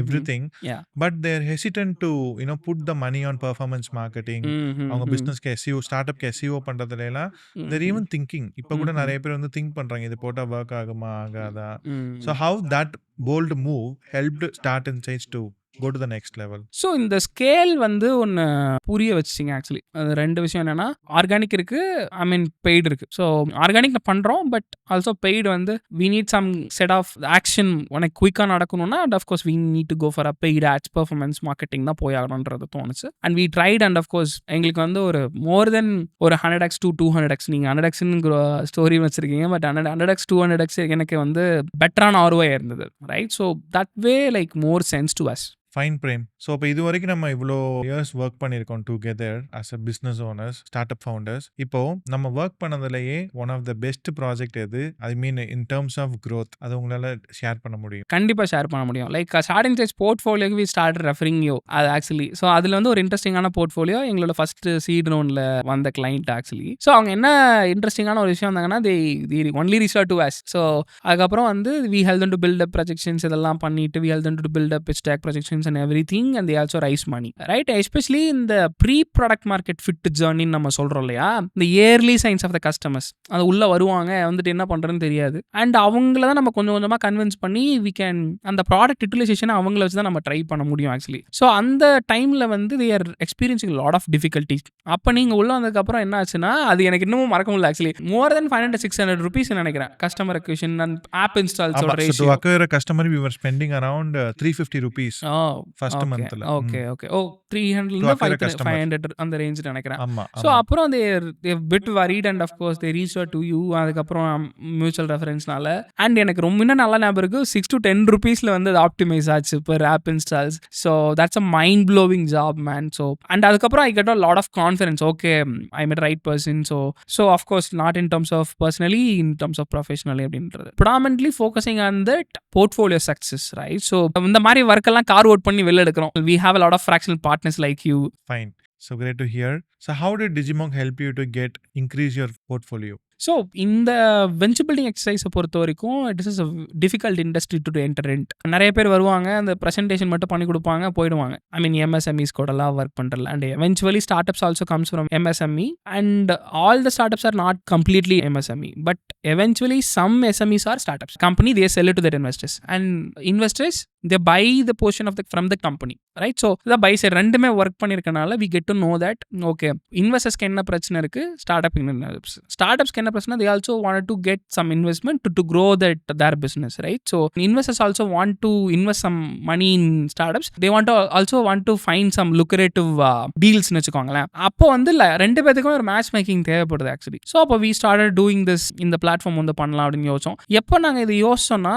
everything, but they're hesitant to put the money on performance marketing. அவங்க பிஸ்னஸ்க்கு SEO, ஸ்டார்ட்அப்க்கு SEO பண்ணுறதுல எல்லாம் they're even thinking. இப்போ கூட நிறைய பேர் வந்து திங்க் பண்ணுறாங்க இது போட்டால் ஒர்க் ஆகுமா ஆகாதா. So how that bold move helped Start Insights to go to the next level. So இந்த ஸ்கேல் வந்து ஒன்று புரிய வச்சிங்க ஆக்சுவலி. அது 2 விஷயம் என்னன்னா, ஆர்கானிக் இருக்கு, பெய்டு இருக்கு. ஸோ ஆர்கானிக் பண்ணுறோம், பட் ஆல்சோ பெய்டு வந்து we need some set of action உனக்கு குயிக்காக நடக்கணும்னா and of course we need to go for a paid ads performance marketing தான் போய் ஆகணுன்றது தோணுச்சு. And we tried and of course எங்களுக்கு வந்து ஒரு மோர் தென் ஒரு 100x to 200x. நீங்கள் 100xன்னு ஸ்டோரி வச்சிருக்கீங்க, பட் 100x 200x எனக்கு வந்து பெட்டரான ROI இருந்தது, right? So that way like more sense to us. Fine Prem. So இப்போ இது வரைக்கும் நம்ம இவ்வளோ இயர்ஸ் ஒர்க் பண்ணியிருக்கோம் together as a business owners, start up founders. இப்போ நம்ம ஒர்க் பண்ணதுலேயே one of the best project எது? இன் டர்ம்ஸ் ஆஃப் growth அது உங்களால் ஷேர் பண்ண முடியும்? கண்டிப்பாக ஷேர் பண்ண முடியும். லைக் ஸ்டார்ட் இன்சைட்ஸ் போர்ட்ஃபோலியோக்கு வி ஸ்டார்ட் ரெஃபரிங் யூ. அது ஆக்சுவலி ஸோ அதில் வந்து ஒரு இன்ட்ரெஸ்டிங்கான போர்ட்ஃபோலியோ எங்களோட ஃபர்ஸ்ட் சீட் ரவுண்டில் வந்த கிளைண்ட் ஆக்சுவலி. ஸோ அவங்க என்ன இன்ட்ரெஸ்டிங்கான ஒரு விஷயம் இருந்தாங்கன்னா they only reach to us. So அதுக்கப்புறம் வந்து we help them to build up projections இதெல்லாம் பண்ணிட்டு we help them to build up pitch deck projections and everything, and they also raise money, right? Especially in the pre-product market fit journey நம்ம சொல்றோம் இல்லையா, இந்த early signs of the customers. அது உள்ள வருவாங்க, வந்துட்டு என்ன பண்றதுன்னு தெரியாது, அண்ட் அவங்கள தான் நம்ம கொஞ்சம் கொஞ்சமாக கன்வின்ஸ் பண்ணி we can அந்த ப்ராடக்ட் யூட்டிலைசேஷன் அவங்கள வச்சு தான் நம்ம ட்ரை பண்ண முடியும் ஆக்சுவலி. ஸோ அந்த டைமில் வந்து they are experiencing a lot of difficulties. அப்போ நீங்கள் உள்ள வந்ததுக்கப்புறம் என்ன ஆச்சுன்னா, அது எனக்கு இன்னமும் மறக்க முடியல ஆக்சுவலி. மோர் தென் 500-600 rupees நினைக்கிறேன் கஸ்டமர் அக்விஷன் அண்ட் ஆப் இன்ஸ்டால்ஸோட ratio. To acquire a customer we were spending around 350 rupees. First okay மந்த்ல. ஓகே ஓகே ஓ 300 டு இருந்து அக்வயர் கஸ்டமர். 500 அந்த ரேஞ்ச் நினைக்கிறேன். ஆமா, ஸோ ஆமா. அப்புறம் they bit worried and of course they reach to you. அதுக்கப்புறம் mutual ரெஃபரன்ஸ்னால அண்ட் எனக்கு ரொம்ப இன்னும் நல்லா ஞாபகம் இருக்கு 6 to 10 rupeesல வந்து அது ஆப்டிமைஸ் ஆச்சு per app installs. So that's a mind blowing job man. So and அதுக்கப்புறம் I get a lot of confidence. Okay I met right person. So of course not in terms of personally, in terms of professionally அப்படின்றது predominantly focusing on that portfolio success, right? So இந்த மாதிரி ஒர்க்கெல்லாம் car out பண்ணி வெளில எடுக்கிறோம். We have a lot of fractional partners like you. Fine. So great to hear. So how did DigiMonk help you to increase your portfolio? So இந்த venture building எக்ஸசைஸை பொறுத்த வரைக்கும் it is a difficult industry to enter into. நிறைய பேர் வருவாங்க, அந்த presentation மட்டும் பண்ணி கொடுப்பாங்க, போயிடுவாங்க. ஐ மீன் எம்எஸ்எம்இஸ் கூடலாம் ஒர்க் பண்ணுறல. And eventually startups also comes from MSME and all the startups are not completely MSME, but eventually some SMEs are startups. Company, they sell it to their investors, and investors, they buy the portion of from the company, right? So the buy side ரெண்டுமே work பண்ணிருக்கனால we get to know that okay, investors-க்கு என்ன பிரச்சனை இருக்கு, startups-க்கு என்ன பிரச்சனை, they also wanted to get some investment to grow their business, right? So investors also want to invest some money in startups. They also want to find some lucrative deals னு வெச்சுக்கோங்களேன். அப்போ வந்து ரெண்டு பேத்துக்கும் ஒரு மேட்ச் மேக்கிங் தேவைப்படுது actually. So அப்போ we started doing this இந்த பிளாட்ஃபார்ம் வந்து பண்ணலாம் அப்படின்னு யோசிச்சோம். எப்போ நாங்கள் இது யோசிச்சோம்னா,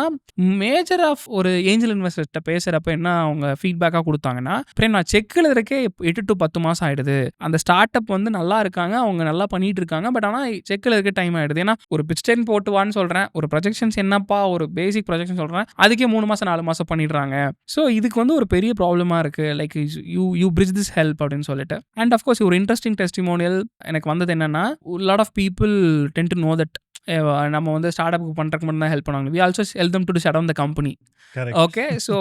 மேஜர் ஆஃப் ஒரு ஏஞ்சல் இன்வெஸ்டர்கிட்ட பேசுகிறப்ப என்ன அவங்க ஃபீட்பேக்காக கொடுத்தாங்கன்னா, அப்புறம் நான் செக்கில் இருக்கே 8 to 10 மாதம் ஆகிடுது, அந்த ஸ்டார்ட் அப் வந்து நல்லா இருக்காங்க, அவங்க நல்லா பண்ணிட்டு இருக்காங்க, பட் ஆனால் செக்கில் இருக்க டைம் ஆகிடுது. ஏன்னா ஒரு பிட்ஸ்டெயின் போட்டுவான்னு சொல்கிறேன், ஒரு ப்ரொஜெக்ஷன்ஸ் என்னப்பா, ஒரு பேசிக் ப்ரொஜெக்ஷன் சொல்கிறேன், அதுக்கே 3 மாதம் 4 மாதம் பண்ணிடுறாங்க. ஸோ இதுக்கு வந்து ஒரு பெரிய ப்ராப்ளமாக இருக்குது. Like you bridge this help அப்படின்னு சொல்லிட்டு. அண்ட் அஃப்கோர்ஸ் ஒரு இன்ட்ரெஸ்டிங் டெஸ்டிமோனியல் எனக்கு வந்தது என்னன்னா, lot of people tend to know that நம்ம வந்து ஸ்டார்ட் அப் பண்ணுறதுக்கு மட்டும் தான் ஹெல்ப் பண்ணுவாங்க. We also help them to shut down the company. Okay, so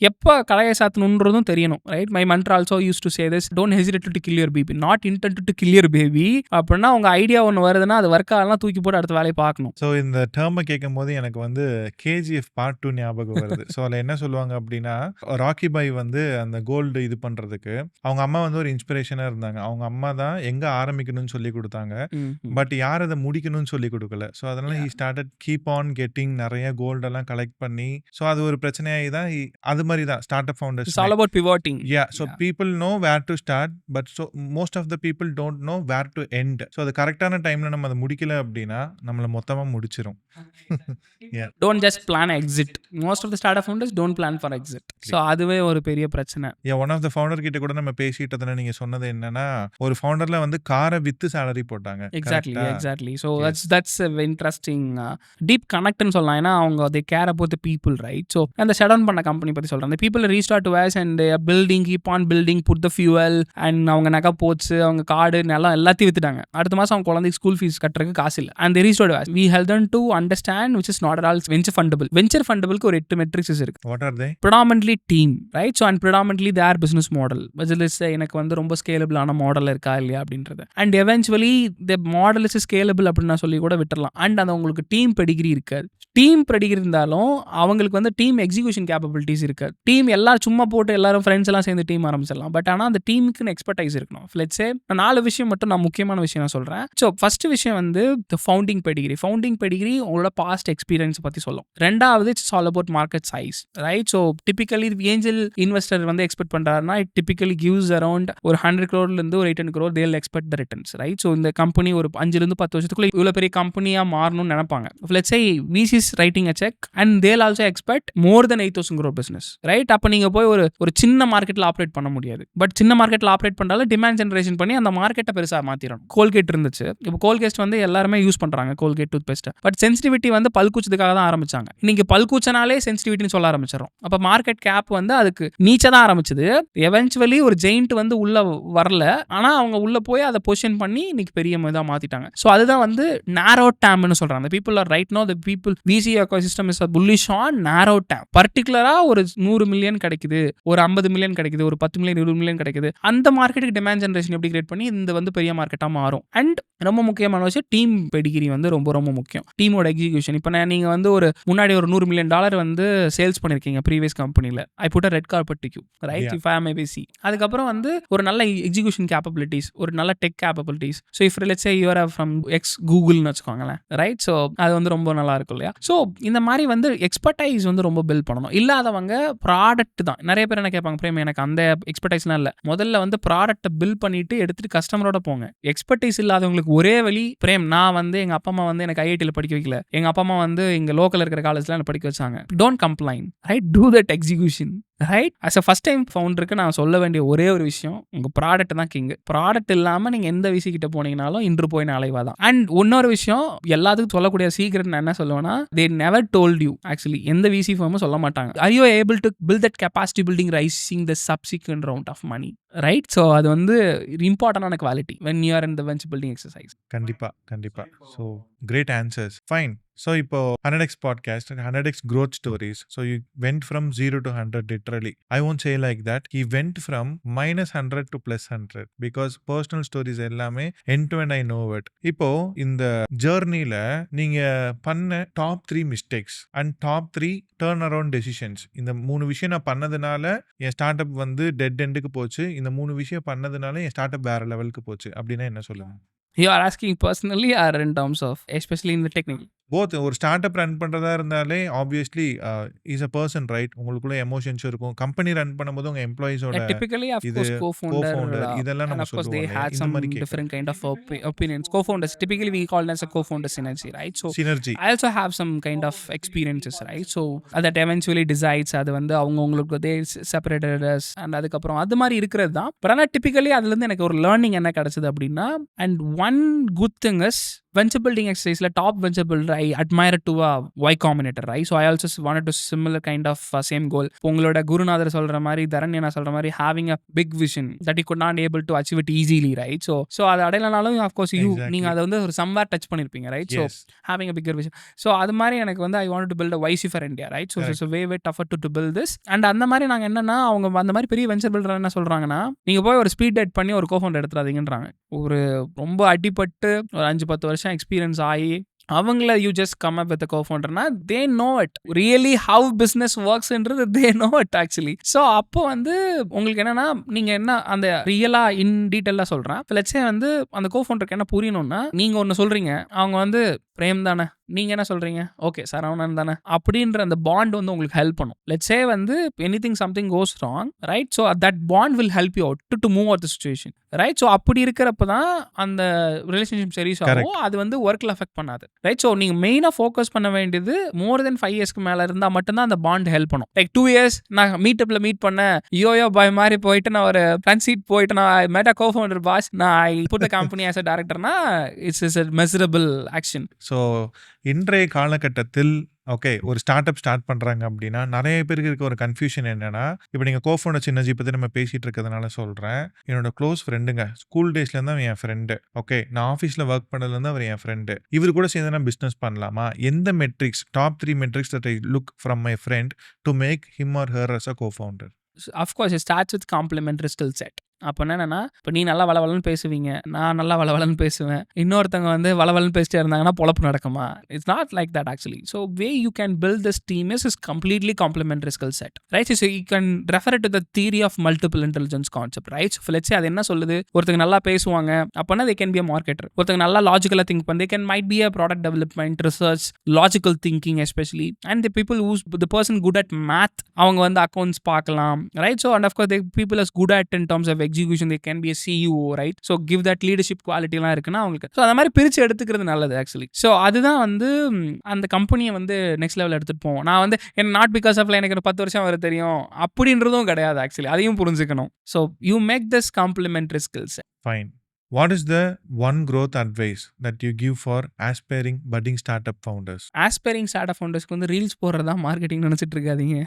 எப்போ கலையை சாத்தணுன்றதும் தெரியணும், right? My mantra also use to say this, don't hesitate to kill your baby, not intend to kill your baby. அப்படின்னா உங்க idea ஒன்று வருதுன்னா அது work ஆகலாம், தூக்கி போட்டு அடுத்த வேலையை பார்க்கணும். ஸோ இந்த டேர்மை கேட்கும் போது எனக்கு வந்து கேஜிஎஃப் பார்ட் 2 ஞாபகம் வருது. ஸோ அதில் என்ன சொல்லுவாங்க அப்படின்னா, ராக்கி பாய் வந்து அந்த கோல்டு இது பண்ணுறதுக்கு அவங்க அம்மா வந்து ஒரு இன்ஸ்பிரேஷனாக இருந்தாங்க. அவங்க அம்மா தான் எங்கே ஆரம்பிக்கணும்னு சொல்லி கொடுத்தாங்க, பட் யார் அதை முடிக்கணும்னு சொல்லி கொடுக்கல. ஸோ அதனால he started keep on getting நிறைய கோல்டெல்லாம் கலெக்ட் பண்ணி. ஸோ அது ஒரு பிரச்சனையாகி தான் அது மாதிரி தான் start up founders. It's all about pivoting. Yeah, so people know where to start, but so most of the people don't know where to end. So அது கரெக்டான டைமில் நம்ம அதை முடிக்கல அப்படின்னா நம்மளை மொத்தமாக முடிச்சிடும். Don't just plan exit. Most of the start up founders don't plan for exit. So அதுவே ஒரு பெரிய பிரச்சனை. ஒன் ஆஃப் த ஃபவுண்டர் கிட்ட கூட நம்ம பேசிட்டதுல நீங்க சொன்னது என்னன்னா, ஒரு ஃபவுண்டர்ல வந்து காரை வித்து சேலரி போட்டாங்க. Exactly. So that's interesting deep கனெக்ட்னு சொல்லலாம். ஏன்னா அவங்க they care about the people, right? So அந்த ஷட் டவுன் பண்ண கம்பெனி பற்றி சொல்கிறேன். அந்த people restart to ways and building, keep on building, put the fuel and அவங்க நகை போச்சு, அவங்க கார்டு நிலம் எல்லாத்தையும் வித்துட்டாங்க. அடுத்த மாதம் அவங்க குழந்தைக்கு ஸ்கூல் ஃபீஸ் கட்டுறதுக்கு காசு இல்லை. And they restart ways. We help them to understand which is not at all venture fundable. Venture fundable-க்கு ஒரு 8 metrics இருக்கு. What are they? Predominantly team, right? So and predominantly their business model. Which எனக்கு வந்து ரொம்ப scalable ஆன model இருக்கா இல்லையா அப்படின்றது. And eventually the model is scalable அப்படின்னு நான் சொல்லி கூட விட்டுறலாம். அண்ட் அந்த உங்களுக்கு டீம் பெடிகிரி இருக்காது. டீம் பெடிகிரி இருந்தாலும் அவங்களுக்கு வந்து டீம் எக்ஸிகியூஷன் கேப்பபிலிட்டிஸ் இருக்காது. டீம் எல்லாரும் சும்மா போட்டு எல்லாரும் ஃப்ரெண்ட்ஸ் எல்லாம் சேர்ந்து டீம் ஆரம்பிச்சிடலாம். பட் ஆனால் அந்த டீமுக்குன்னு எக்ஸ்பர்டைஸ் இருக்கணும். லெட்ஸ் சே 4 விஷயம் மட்டும் நான் முக்கியமான விஷயம் நான் சொல்கிறேன். ஸோ ஃபர்ஸ்ட் விஷயம் வந்து த ஃபவுண்டிங் பெடிகிரி. ஃபவுண்டிங் பெடிகிரி உங்களோட பாஸ்ட் எக்ஸ்பீரியன்ஸ் பற்றி சொல்லும். ரெண்டாவது it's all about market size, right? So typically angel investor வந்து எக்ஸ்பெக்ட் பண்ணுறாருன்னா இட் டிபிக்கலி கிவ்ஸ் அரௌண்ட் ஒரு 100 crore-லேருந்து ஒரு 800 crore தேல் expect the returns, right? So இந்த கம்பெனி ஒரு 5-10 வருஷத்துக்குள்ள இவ்வளோ பெரிய கம்பெனியாக மாறணும்னு நினைப்பாங்க. Let's say VCs writing a check and they'll also expect more than 8,000 crore business, right? அப்போ நீங்கள் போய் ஒரு சின்ன மார்க்கெட்டில் ஆப்ரேட் பண்ண முடியாது. பட் சின்ன மார்க்கெட்டில் ஆப்ரேட் பண்ணாலும் டிமாண்ட் ஜென்ரேஷன் பண்ணி அந்த மார்க்கெட்டை பெருசாக மாற்றிடணும். கோல்கேட் இருந்துச்சு, இப்போ கோல்கேட் வந்து எல்லாருமே யூஸ் பண்ணுறாங்க, Colgate toothpaste. But sensitivity வந்து பல்கூச்சதுக்காக தான் ஆரம்பிச்சாங்க. இன்னைக்கு பல்கூச்சனாலே சென்சிட்டிவிட்டின்னு சொல்ல ஆரம்பிச்சிடும். அப்போ மார்க்கெட் கேப் வந்து அதுக்கு நீச்சா தான் ஆரம்பிச்சது. எவென்ச்சுவலி ஒரு ஜெயிண்ட் வந்து உள்ள வரல, ஆனால் அவங்க உள்ள போய் அதை பொசிஷன் பண்ணி இன்னைக்கு பெரிய இதாக மாற்றிட்டாங்க. ஸோ அதுதான் வந்து நேரோ டேம்னு சொல்கிறாங்க. The people are right now, the people VC ecosystem is bullish on narrow TAM. பர்டிகுலரா ஒரு 100 மில்லியன் கிடைக்குது, ஒரு 50 மில்லியன் கிடைக்குது, ஒரு 10 மில்லியன் 20 மில்லியன் கிடைக்குது. அந்த மார்க்கெட்டுக்கு டிமாண்ட் ஜென்ரேஷன் எப்படி கிரியேட் பண்ணி இந்த வந்து பெரிய மார்க்கெட்டாக மாறும். அண்ட் ரொம்ப முக்கியமான விஷயம் டீம் பெடிகிரி வந்து ரொம்ப ரொம்ப முக்கியம். டீமோட எக்ஸிகியூஷன். இப்போ நீங்க வந்து ஒரு முன்னாடி ஒரு $100 million வந்து சேல்ஸ் பண்ணிருக்கீங்க ப்ரீவியஸ் கம்பெனியில். I put a red carpet to you, right? If I am ABC. அதுக்கப்புறம் வந்து ஒரு நல்ல எக்ஸிகியூஷன் கேப்பபிலிட்டிஸ், ஒரு நல்ல tech capabilities. So if let's say you are from ex கூகுள்னு வச்சுக்கோங்களேன், ரைட்? ஸோ அது வந்து ரொம்ப நல்லா இருக்கும் இல்லையா? ஸோ இந்த மாதிரி வந்து எக்ஸ்பர்டைஸ் வந்து ரொம்ப பில்ட் பண்ணணும். இல்லாதவங்க ப்ராடக்ட் தான். நிறைய பேர் என்ன கேட்பாங்க, பிரேம் எனக்கு அந்த எக்ஸ்பர்டைஸ்லாம் இல்லை. முதல்ல வந்து ப்ராடக்ட்டை பில்ட் பண்ணிட்டு எடுத்துட்டு கஸ்டமரோட போங்க. எக்ஸ்பர்டைஸ் இல்லாதவங்களுக்கு ஒரே வழி, பிரேம் நான் வந்து எங்கள் அப்பா அம்மா வந்து எனக்கு ஐஐடியில் படிக்க வைக்கல, எங்கள் அப்பா அம்மா வந்து இங்கே லோக்கல் இருக்கிற காலேஜ்லாம் எனக்கு படிக்க வச்சாங்க. Don't complain, right? Do that execution, right? As a first time ஃபவுண்டருக்கு நான் சொல்ல வேண்டிய ஒரே ஒரு விஷயம், உங்கள் ப்ராடக்ட் தான் கிங். ப்ராடக்ட் இல்லாமல் நீங்கள் எந்த விசி கிட்ட போனீங்கனாலும் இன்று போய் நாளைவா தான். அண்ட் இன்னொரு விஷயம், எல்லாத்துக்கும் சொல்லக்கூடிய சீக்ரெட் நான் என்ன சொல்லுவேன்னா, they never told you. Actually எந்த விசி ஃபர்மும் சொல்ல மாட்டாங்க, are you able to build that capacity building raising the subsequent round of money, right? So அது வந்து இம்பார்ட்டன்டான quality when you are in the venture building exercise. கண்டிப்பா. So great answers. Fine. So இப்போ 100x podcast, 100x growth stories. So you went from 0 to 100 literally. I won't say like that. He went from -100 to +100 because personal stories எல்லாமே end to end I know it. இப்போ இந்த ஜேர்னில நீங்க பண்ண top 3 mistakes and top 3 turn around decisions, இந்த 3 விஷயம் நான் பண்ணதுனால என் start up வந்து டெட் எண்டுக்கு போச்சு, இந்த 3 விஷயம் பண்ணதுனால என் ஸ்டார்ட் அப் வேற லெவலுக்கு போச்சு அப்படின்னா என்ன சொல்லுங்க? You are asking personally or in terms of, especially in the technical? Both. ஒரு ஸ்டார்ட் அப் ரன் பண்றதா இருந்தாலே obviously is a person, right? உங்களுக்குள்ள எமோஷன்ஸ் இருக்கும். கம்பெனி ரன் பண்ணும்போது உங்க எம்ப்ளாயிஸோட Typically, of இது course, co-founder, இதெல்லாம் and நம்ம of course they சொல்லுவோம். had இந்த some மாதிரி different kind of opinions. Co-founders, typically we call it as a co-founder synergy, right? So synergy. I also have some kind of experiences, right? So that eventually decides அது வந்து அவங்களுக்கு they separated us and அதுக்கப்புறம் அது மாதிரி இருக்கிறது தான். But ஆனால் typically அதுலேருந்து எனக்கு ஒரு லேர்னிங் என்ன கிடைச்சது அப்படின்னா, and one good thing is venture building exercise, top venture builder I admire to a Y Combinator, right? So I also wanted to similar kind of same goal. உங்களோட குருநாதர் சொல்ற மாதிரி, தரண்யனா சொல்ற மாதிரி, having a big vision that you could not able to achieve it easily, right? So அது அடையலனாலும் of course நீங்க அதை வந்து ஒரு somewhere touch பண்ணிருப்பீங்க, right? So having a bigger vision. So அது மாதிரி எனக்கு வந்து I wanted to build a YC for India, right? So it's a way tougher to build this. And அந்த மாதிரி நாங்க என்னன்னா, அவங்க அந்த மாதிரி பெரிய வெஞ்சர் பில்டர் என்ன சொல்றாங்கன்னா, நீங்க போய் ஒரு ஸ்பீட் டேட் பண்ணி ஒரு கோஃபவுண்டர் எடுத்துறாதீங்கன்றாங்க. ஒரு ரொம்ப அடிபட்டு ஒரு 5-10 வருஷம் எக்ஸ்பீரியன்ஸ் ஆகி அவங்கள you just come up with கோஃபவுண்டர்னா they know it really how business ஒர்க்ஸ்ன்றது they know it actually. So அப்போ வந்து உங்களுக்கு என்னன்னா, நீங்கள் என்ன அந்த ரியலாக இன் டீட்டெயிலாக சொல்கிறேன். லெட்ஸே வந்து அந்த கோஃபவுண்டருக்கு என்ன புரியணும்னா, நீங்கள் ஒன்று சொல்கிறீங்க, அவங்க வந்து பிரேம் தானே, நீங்கள் என்ன சொல்கிறீங்க, ஓகே சரவணன் தானே, அப்படின்ற அந்த பாண்ட் வந்து உங்களுக்கு ஹெல்ப் பண்ணும். லெட்ஸே வந்து anything something cos wrong, right? So that bond will help you out to move out the situation, right? So அப்படி இருக்கிறப்ப தான் அந்த ரிலேஷன்ஷிப் சீரியஸ் ஆகும். அது வந்து ஒர்க்கில் அஃபெக்ட் பண்ணாது, ரைட்? ஸோ நீங்கள் மெயினாக ஃபோக்கஸ் பண்ண வேண்டியது மோர் தென் 5 இயர்ஸ்க்கு மேலே இருந்தால் மட்டும்தான் அந்த பாண்ட் ஹெல்ப் பண்ணும். லைக் 2 இயர்ஸ் நான் மீட்டப்பில் மீட் பண்ணேன், யோயோ பாய் மாதிரி போயிட்டு நான் ஒரு ஃப்ரண்ட் சீட் போயிட்டு நான் மேட்டா கோஃபவுண்டர் பாஸ், நான் I put the company as a டைரக்டர்னா it's a measurable action. So இன்றைய காலகட்டத்தில் ஓகே ஒரு ஸ்டார்ட் அப் ஸ்டார்ட் பண்ணுறாங்க அப்படின்னா நிறைய பேருக்கு இருக்க ஒரு கன்ஃபியூஷன் என்னன்னா, இப்போ நீங்கள் கோஃபவுண்டர் சின்னஜி பற்றி நம்ம பேசிகிட்டு இருக்கிறதுனால சொல்கிறேன். என்னோட க்ளோஸ் ஃப்ரெண்டுங்க, ஸ்கூல் டேஸ்லேருந்து அவன் என் ஃப்ரெண்டு. ஓகே, நான் ஆஃபீஸில் ஒர்க் பண்ணதுலேருந்து அவர் என் ஃப்ரெண்டு. இவர் கூட சேர்ந்து நான் பிஸ்னஸ் பண்ணலாமா? எந்த metrics, top 3 metrics that I look from my friend to make him or her as a cofounder? Of course, it starts with complementary skill set. அப்போ என்னன்னா, இப்போ நீ நல்லா வளவலன்னு பேசுவீங்க, நான் நல்லா வளவலன்னு பேசுவேன், இன்னொருத்தவங்க வந்து வளவலன்னு பேசிட்டே இருந்தாங்கன்னா பொழப்பு நடக்குமா? It's not like that actually. So way you can build this team is completely complementary skill set, right? So you can refer to the theory of multiple intelligence concept, right? So let's say அது என்ன சொல்லுது, ஒருத்தங்க நல்லா பேசுவாங்க அப்படின்னா they can be a marketer. ஒருத்தங்க நல்லா லாஜிக்கலாக think பண்ணி they can might be a product development, research, logical thinking especially. And the people who's the person good at math, அவங்க வந்து அக்கௌண்ட்ஸ் பார்க்கலாம், right? So and of course the people is good at in terms of execution, they can be a CEO, right? So give that leadership quality எல்லாம் இருக்குன்னா அவங்களுக்கு. So அந்த மாதிரி பிரித்து எடுத்துக்கிறது நல்லது ஆக்சுவலி. ஸோ அதுதான் வந்து அந்த கம்பெனியை வந்து நெக்ஸ்ட் லெவல் எடுத்துகிட்டு போவோம். நான் வந்து நாட் பிகாஸ் ஆஃப் எனக்கு 10 வருஷம் வர தெரியும் அப்படின்றதும் கிடையாது ஆக்சுவலி, அதையும் புரிஞ்சுக்கணும். So you make this complementary skills. Fine. What is the one growth advice that you give for aspiring budding startup founders? Aspiring startup ஃபவுண்டர்ஸ்க்கு வந்து ரீல்ஸ் போடுறதா மார்க்கெட்டிங் நினச்சிட்டு இருக்காதீங்க,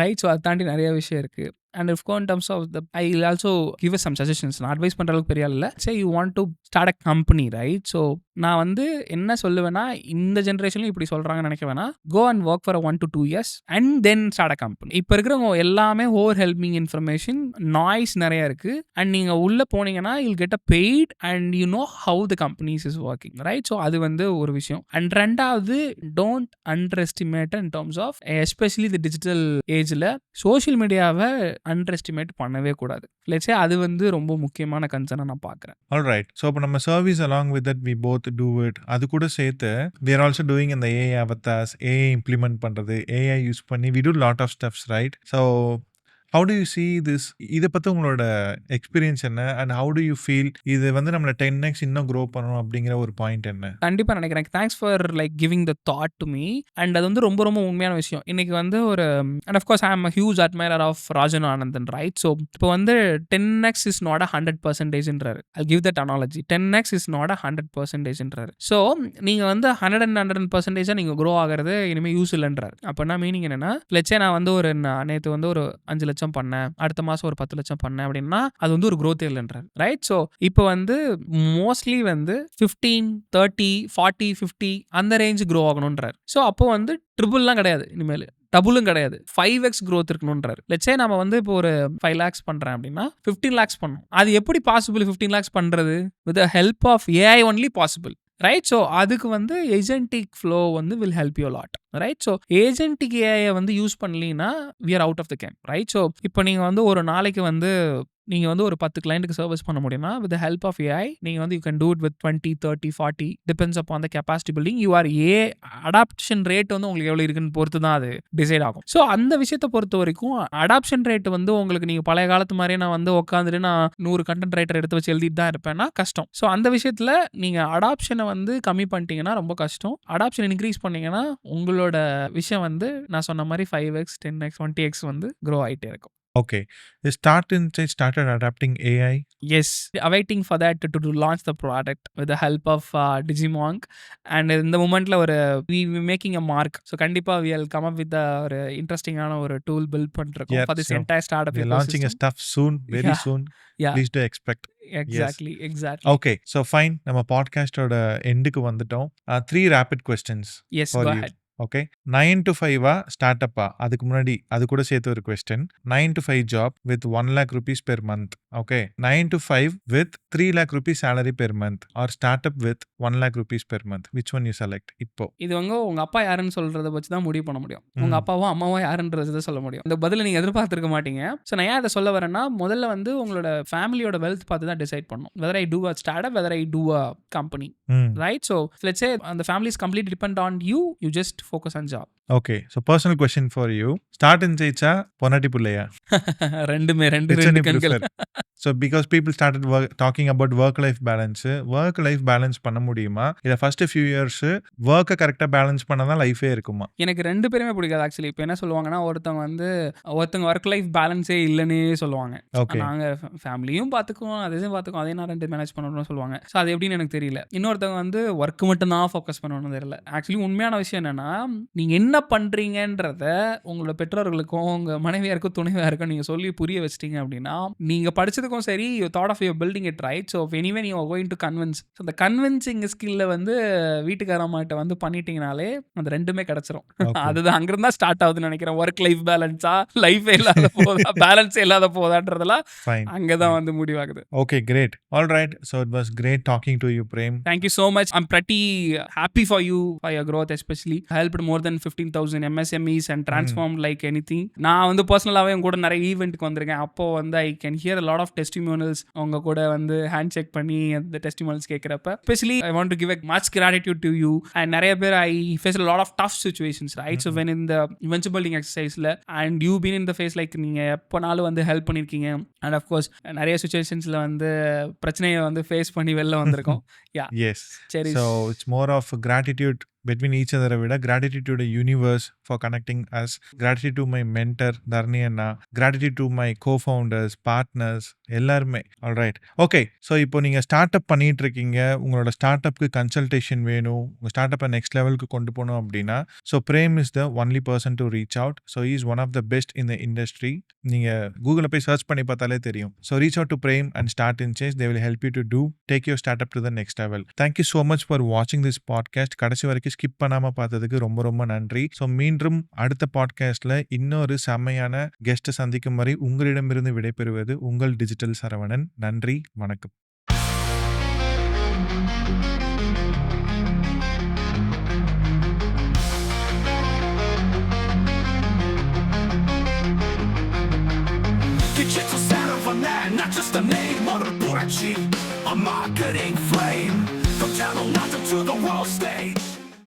ரைட்? ஸோ அதை தாண்டி நிறைய விஷயம் இருக்குது. And if in terms of the, I will also give us some suggestions. நான் அட்வைஸ் பண்ணுற அளவுக்கு பெரிய இல்லை. say you want to start a company, right? So நான் வந்து என்ன சொல்லுவேன்னா, இந்த ஜென்ரேஷன்லையும் இப்படி சொல்கிறாங்கன்னு நினைக்க வேணாம். go and work for 1 to 2 years and then start a company. இப்போ இருக்கிறவங்க எல்லாமே ஓவர் ஹெல்பிங் இன்ஃபர்மேஷன், நாய்ஸ் நிறையா இருக்குது. அண்ட் நீங்கள் உள்ளே போனீங்கன்னா you'll get a paid and you know how the companies is working, right? So அது வந்து ஒரு விஷயம். அண்ட் ரெண்டாவது, don't underestimate in terms of especially the digital ஏஜில் சோஷியல் மீடியாவை அண்டர் எஸ்டிமேட் பண்ணவே கூடாது. லெட்ஸ் சே அது வந்து ரொம்ப முக்கியமான கன்சர்னா நான் பார்க்குறேன். ஆல்ரைட். ஸோ இப்போ நம்ம service along with that we both do it. அது கூட சேர்த்து வி ஆர் ஆல்சோ டூயிங் இந்த ஏஐ அவத்தார்ஸ், ஏஐ இம்ப்ளிமெண்ட் பண்றது, ஏஐ யூஸ் பண்ணி we do lot of steps, right? So how do you see this? இதை பற்றி உங்களோட எக்ஸ்பீரியன்ஸ் என்ன? And how do you feel இது வந்து நம்மளை 10x இன்னும் க்ரோ பண்ணணும் அப்படிங்கிற ஒரு பாயிண்ட் என்ன? கண்டிப்பாக நினைக்கிறேன். Thanks for like giving the thought to me. And அது வந்து ரொம்ப ரொம்ப உண்மையான விஷயம். இன்னைக்கு வந்து ஒரு and of course I am a huge admirer of Rajan Anandan, right? So இப்போ வந்து 10x இஸ் நாட் 100%ன்றாரு. I give that analogy. 10x is not 100%ன்றாரு. ஸோ நீங்கள் வந்து 100% நீங்கள் க்ரோ ஆகிறது இனிமேல் யூஸ் இல்லைன்றாரு. அப்போ என்ன மீனிங் என்னன்னா, லெட்ஸே நான் வந்து ஒரு நேற்று வந்து ஒரு 5 லட்சம் பண்ணேன், அடுத்த மாதம் ஒரு 10 லட்சம் பண்ணேன் அப்படின்னா அது வந்து ஒரு growth இல்லைன்றாரு, ரைட்? ஸோ இப்போ வந்து மோஸ்ட்லி வந்து 15, 30, 40, 50 அந்த ரேஞ்ச் க்ரோ ஆகணுன்றார். ஸோ அப்போ வந்து ட்ரிபிள்லாம் கிடையாது, இனிமேல் டபுளும் கிடையாது, 5x growth இருக்கணுன்றாரு. லெட்ஸே நம்ம வந்து இப்போ ஒரு 5 lakhs பண்ணுறேன் அப்படின்னா 15 lakhs பண்ணணும். அது எப்படி பாசிபிள் 15 lakhs பண்ணுறது? With the help of AI only possible, right? So அதுக்கு வந்து ஏஜென்டிக் ஃப்ளோ வந்து will help you lot, right? So agentic ஏஐயை வந்து யூஸ் பண்ணலீங்கன்னா we are out of the game, right? So இப்போ நீங்கள் வந்து ஒரு நாளைக்கு வந்து நீங்கள் வந்து ஒரு 10 கிளைண்ட்டுக்கு சர்வீஸ் பண்ண முடியும்னா வித் ஹெல்ப் ஆஃப் ஏஐ நீங்கள் வந்து you can do it with 20, 30, 40 depends upon the capacity building. You are adoption rate வந்து உங்களுக்கு எவ்வளோ இருக்குன்னு பொறுத்து தான் அது டிசைட் ஆகும். ஸோ அந்த விஷயத்தை பொறுத்த வரைக்கும் அடாப்ஷன் ரேட் வந்து உங்களுக்கு நீங்கள் பழைய காலத்து மாதிரியே நான் வந்து உட்காந்துட்டு நான் 100 கண்டென்ட் ரைட்டர் எடுத்து வச்சு எழுதிட்டு தான் இருப்பேன்னா கஷ்டம். ஸோ அந்த விஷயத்தில் நீங்கள் அடாப்ஷனை வந்து கம்மி பண்ணிட்டீங்கன்னா ரொம்ப கஷ்டம். அடாப்ஷன் இன்க்ரீஸ் பண்ணீங்கன்னா உங்களோட விஷயம் வந்து நான் சொன்ன மாதிரி 5x, 10x, 20x வந்து க்ரோ ஆகிட்டே இருக்கும். Okay. Is started adapting AI? Yes, awaiting for that to launch the product with the help of DigiMonk. And in the moment we making a mark. So kandipa we will come up with ஒரு இன்ட்ரெஸ்டிங்கான ஒரு tool build பண்ணிருக்கோம் for this entire startup ecosystem. We are launching a stuff soon, very soon. Yeah. Please do expect. Exactly. Okay, so fine. நம்ம பாட்காஸ்டோட எண்டுக்கு வந்துட்டோம். 3 rapid questions. Yes, for go you. ahead. Okay, 9 to 5 start அப்பா? அதுக்கு முன்னாடி அது கூட சேர்த்து ஒரு question. 9 to 5 job with 1 lakh rupees per month. Okay, 9 to 5 with 3 lakh rupees salary per month or startup with 1 lakh rupees per month. which one you select? இப்போ இது உங்க அப்பா யாருன்னு சொல்றத வச்சு தான் முடிவு பண்ண முடியும். உங்க அப்பாவோ அம்மாவோ யாருன்றது தான் சொல்ல முடியும். இந்த பதில நீங்க எதிர்பார்த்திருக்க மாட்டீங்க. ஸோ நான் ஏன் அதை சொல்ல வரேன்னா, முதல்ல வந்து உங்களோட ஃபேமிலியோட வெல்த் பார்த்து தான் டிசைட் பண்ணணும். Whether I do a startup, whether I do a company, right? So let's say அந்த family is completely depend on you just focus on job. Okay, so personal question for you. Start and ஜெயிச்சா பொன்னாட்டி பிள்ளையா? ரெண்டுமே ரெண்டு கண்கள். So because people started talking about work life balance. Work life balance பண்ண முடியுமா? இல்லை ஃபர்ஸ்ட் ஃபியூ இயர்ஸ் ஒர்க்கை கரெக்டாக பேலன்ஸ் பண்ணால் தான் லைஃபே இருக்குமா? எனக்கு ரெண்டு பேருமே பிடிக்காது ஆக்சுவலி. இப்போ என்ன சொல்லுவாங்கன்னா, ஒருத்தவங்க ஒர்க் லைஃப் பேலன்ஸே இல்லைன்னே சொல்லுவாங்க. நாங்கள் ஃபேமிலியும் பார்த்துக்குவோம், அதையும் பார்த்துக்குவோம், அதையும் நான் 2 மேனேஜ் பண்ணணும்னு சொல்லுவாங்க. ஸோ அது எப்படின்னு எனக்கு தெரியல. இன்னொருத்தவங்க வந்து ஒர்க் மட்டும் தான் ஃபோக்கஸ் பண்ணணும்னு தெரியல. ஆக்சுவலி உண்மையான விஷயம் என்னன்னா, நீங்கள் என்ன பண்ணுறீங்கன்றத உங்களோட பெற்றோர்களுக்கும் உங்கள் மனைவியாருக்கும் துணைவியாருக்கும் நீங்கள் சொல்லி புரிய வச்சிட்டீங்க அப்படின்னா, நீங்கள் படிச்சதுக்கும் சரி, you thought of your building it, right? So anyway you are going to convince. So அந்த கன்வின்சிங் ஸ்கில்ல வந்து வீட்டுக்காரம்மாட்ட வந்து பண்ணிட்டீங்கனாலே அந்த ரெண்டுமே கிடைச்சிரும். அதுதான் அங்கிருந்தா ஸ்டார்ட் ஆகுதுன்னு நினைக்கிறேன். ஒர்க் லைஃப் பேலன்ஸா, லைஃபே இல்லாத போதா, பேலன்ஸே இல்லாத போதான்றதெல்லாம் அங்கதான் வந்து முடிவாகுது. Okay, great. All right. So it was great talking to you, Prem. Thank you so much. I'm pretty happy for you, for your growth especially. Helped more than 15,000 MSMEs and transformed like anything. நான் வந்து பர்சனலாகவே உங்க கூட நிறைய ஈவெண்ட்டுக்கு வந்திருக்கேன். அப்போ வந்து I can hear a lot of testimonials. அவங்க கூட வந்து ஹேண்ட் செக் பண்ணி அந்த டெஸ்டிமோனியல்ஸ் கேட்குறப்ப especially I want to give a much gratitude to you. And நிறைய பேர் I face a lot of tough situations, right? So when in the venture building exerciseல and you been in the phase like நீங்க எப்போனாலும் வந்து help பண்ணியிருக்கீங்க. And of course நிறைய சுச்சுவேஷன்ஸ்ல வந்து பிரச்சனையை வந்து ஃபேஸ் பண்ணி வெளில வந்திருக்கோம். Yeah. Yes. So it's more of gratitude between each other. விட gratitude to the universe for connecting us. Gratitude to my mentor Dharni Anna. Gratitude to my co-founders, partners, எல்லாருமே. Alright. Okay. So இப்போ நீங்கள் start up பண்ணிட்டு இருக்கீங்க. உங்களோட start அப்க்கு consultation வேணும். உங்கள் start அப்பை next லெவலுக்கு கொண்டு போகணும் அப்படின்னா, so Prem is the only person to reach out. So is one of the best in the industry. நீங்கள் கூகுளில் போய் சர்ச் பண்ணி பார்த்தாலே தெரியும். So reach out to Prem and start in change. They will help you to do take your startup to the next level. Thank you so much for வாட்சிங் this podcast. கடைசி வரைக்கும் skip பண்ணாம பார்த்ததுக்கு ரொம்ப ரொம்ப நன்றி. ஸோ மீண்டும் அடுத்த பாட்காஸ்ட்ல இன்னொரு செம்மையான கெஸ்ட்டை சந்திக்கும் வரை உங்களிடமிருந்து விடைபெறுவது உங்கள் டிஜிட்டல் சரவணன். நன்றி, வணக்கம். the name of the Burchi, a marketing flame from channel London to the world stage.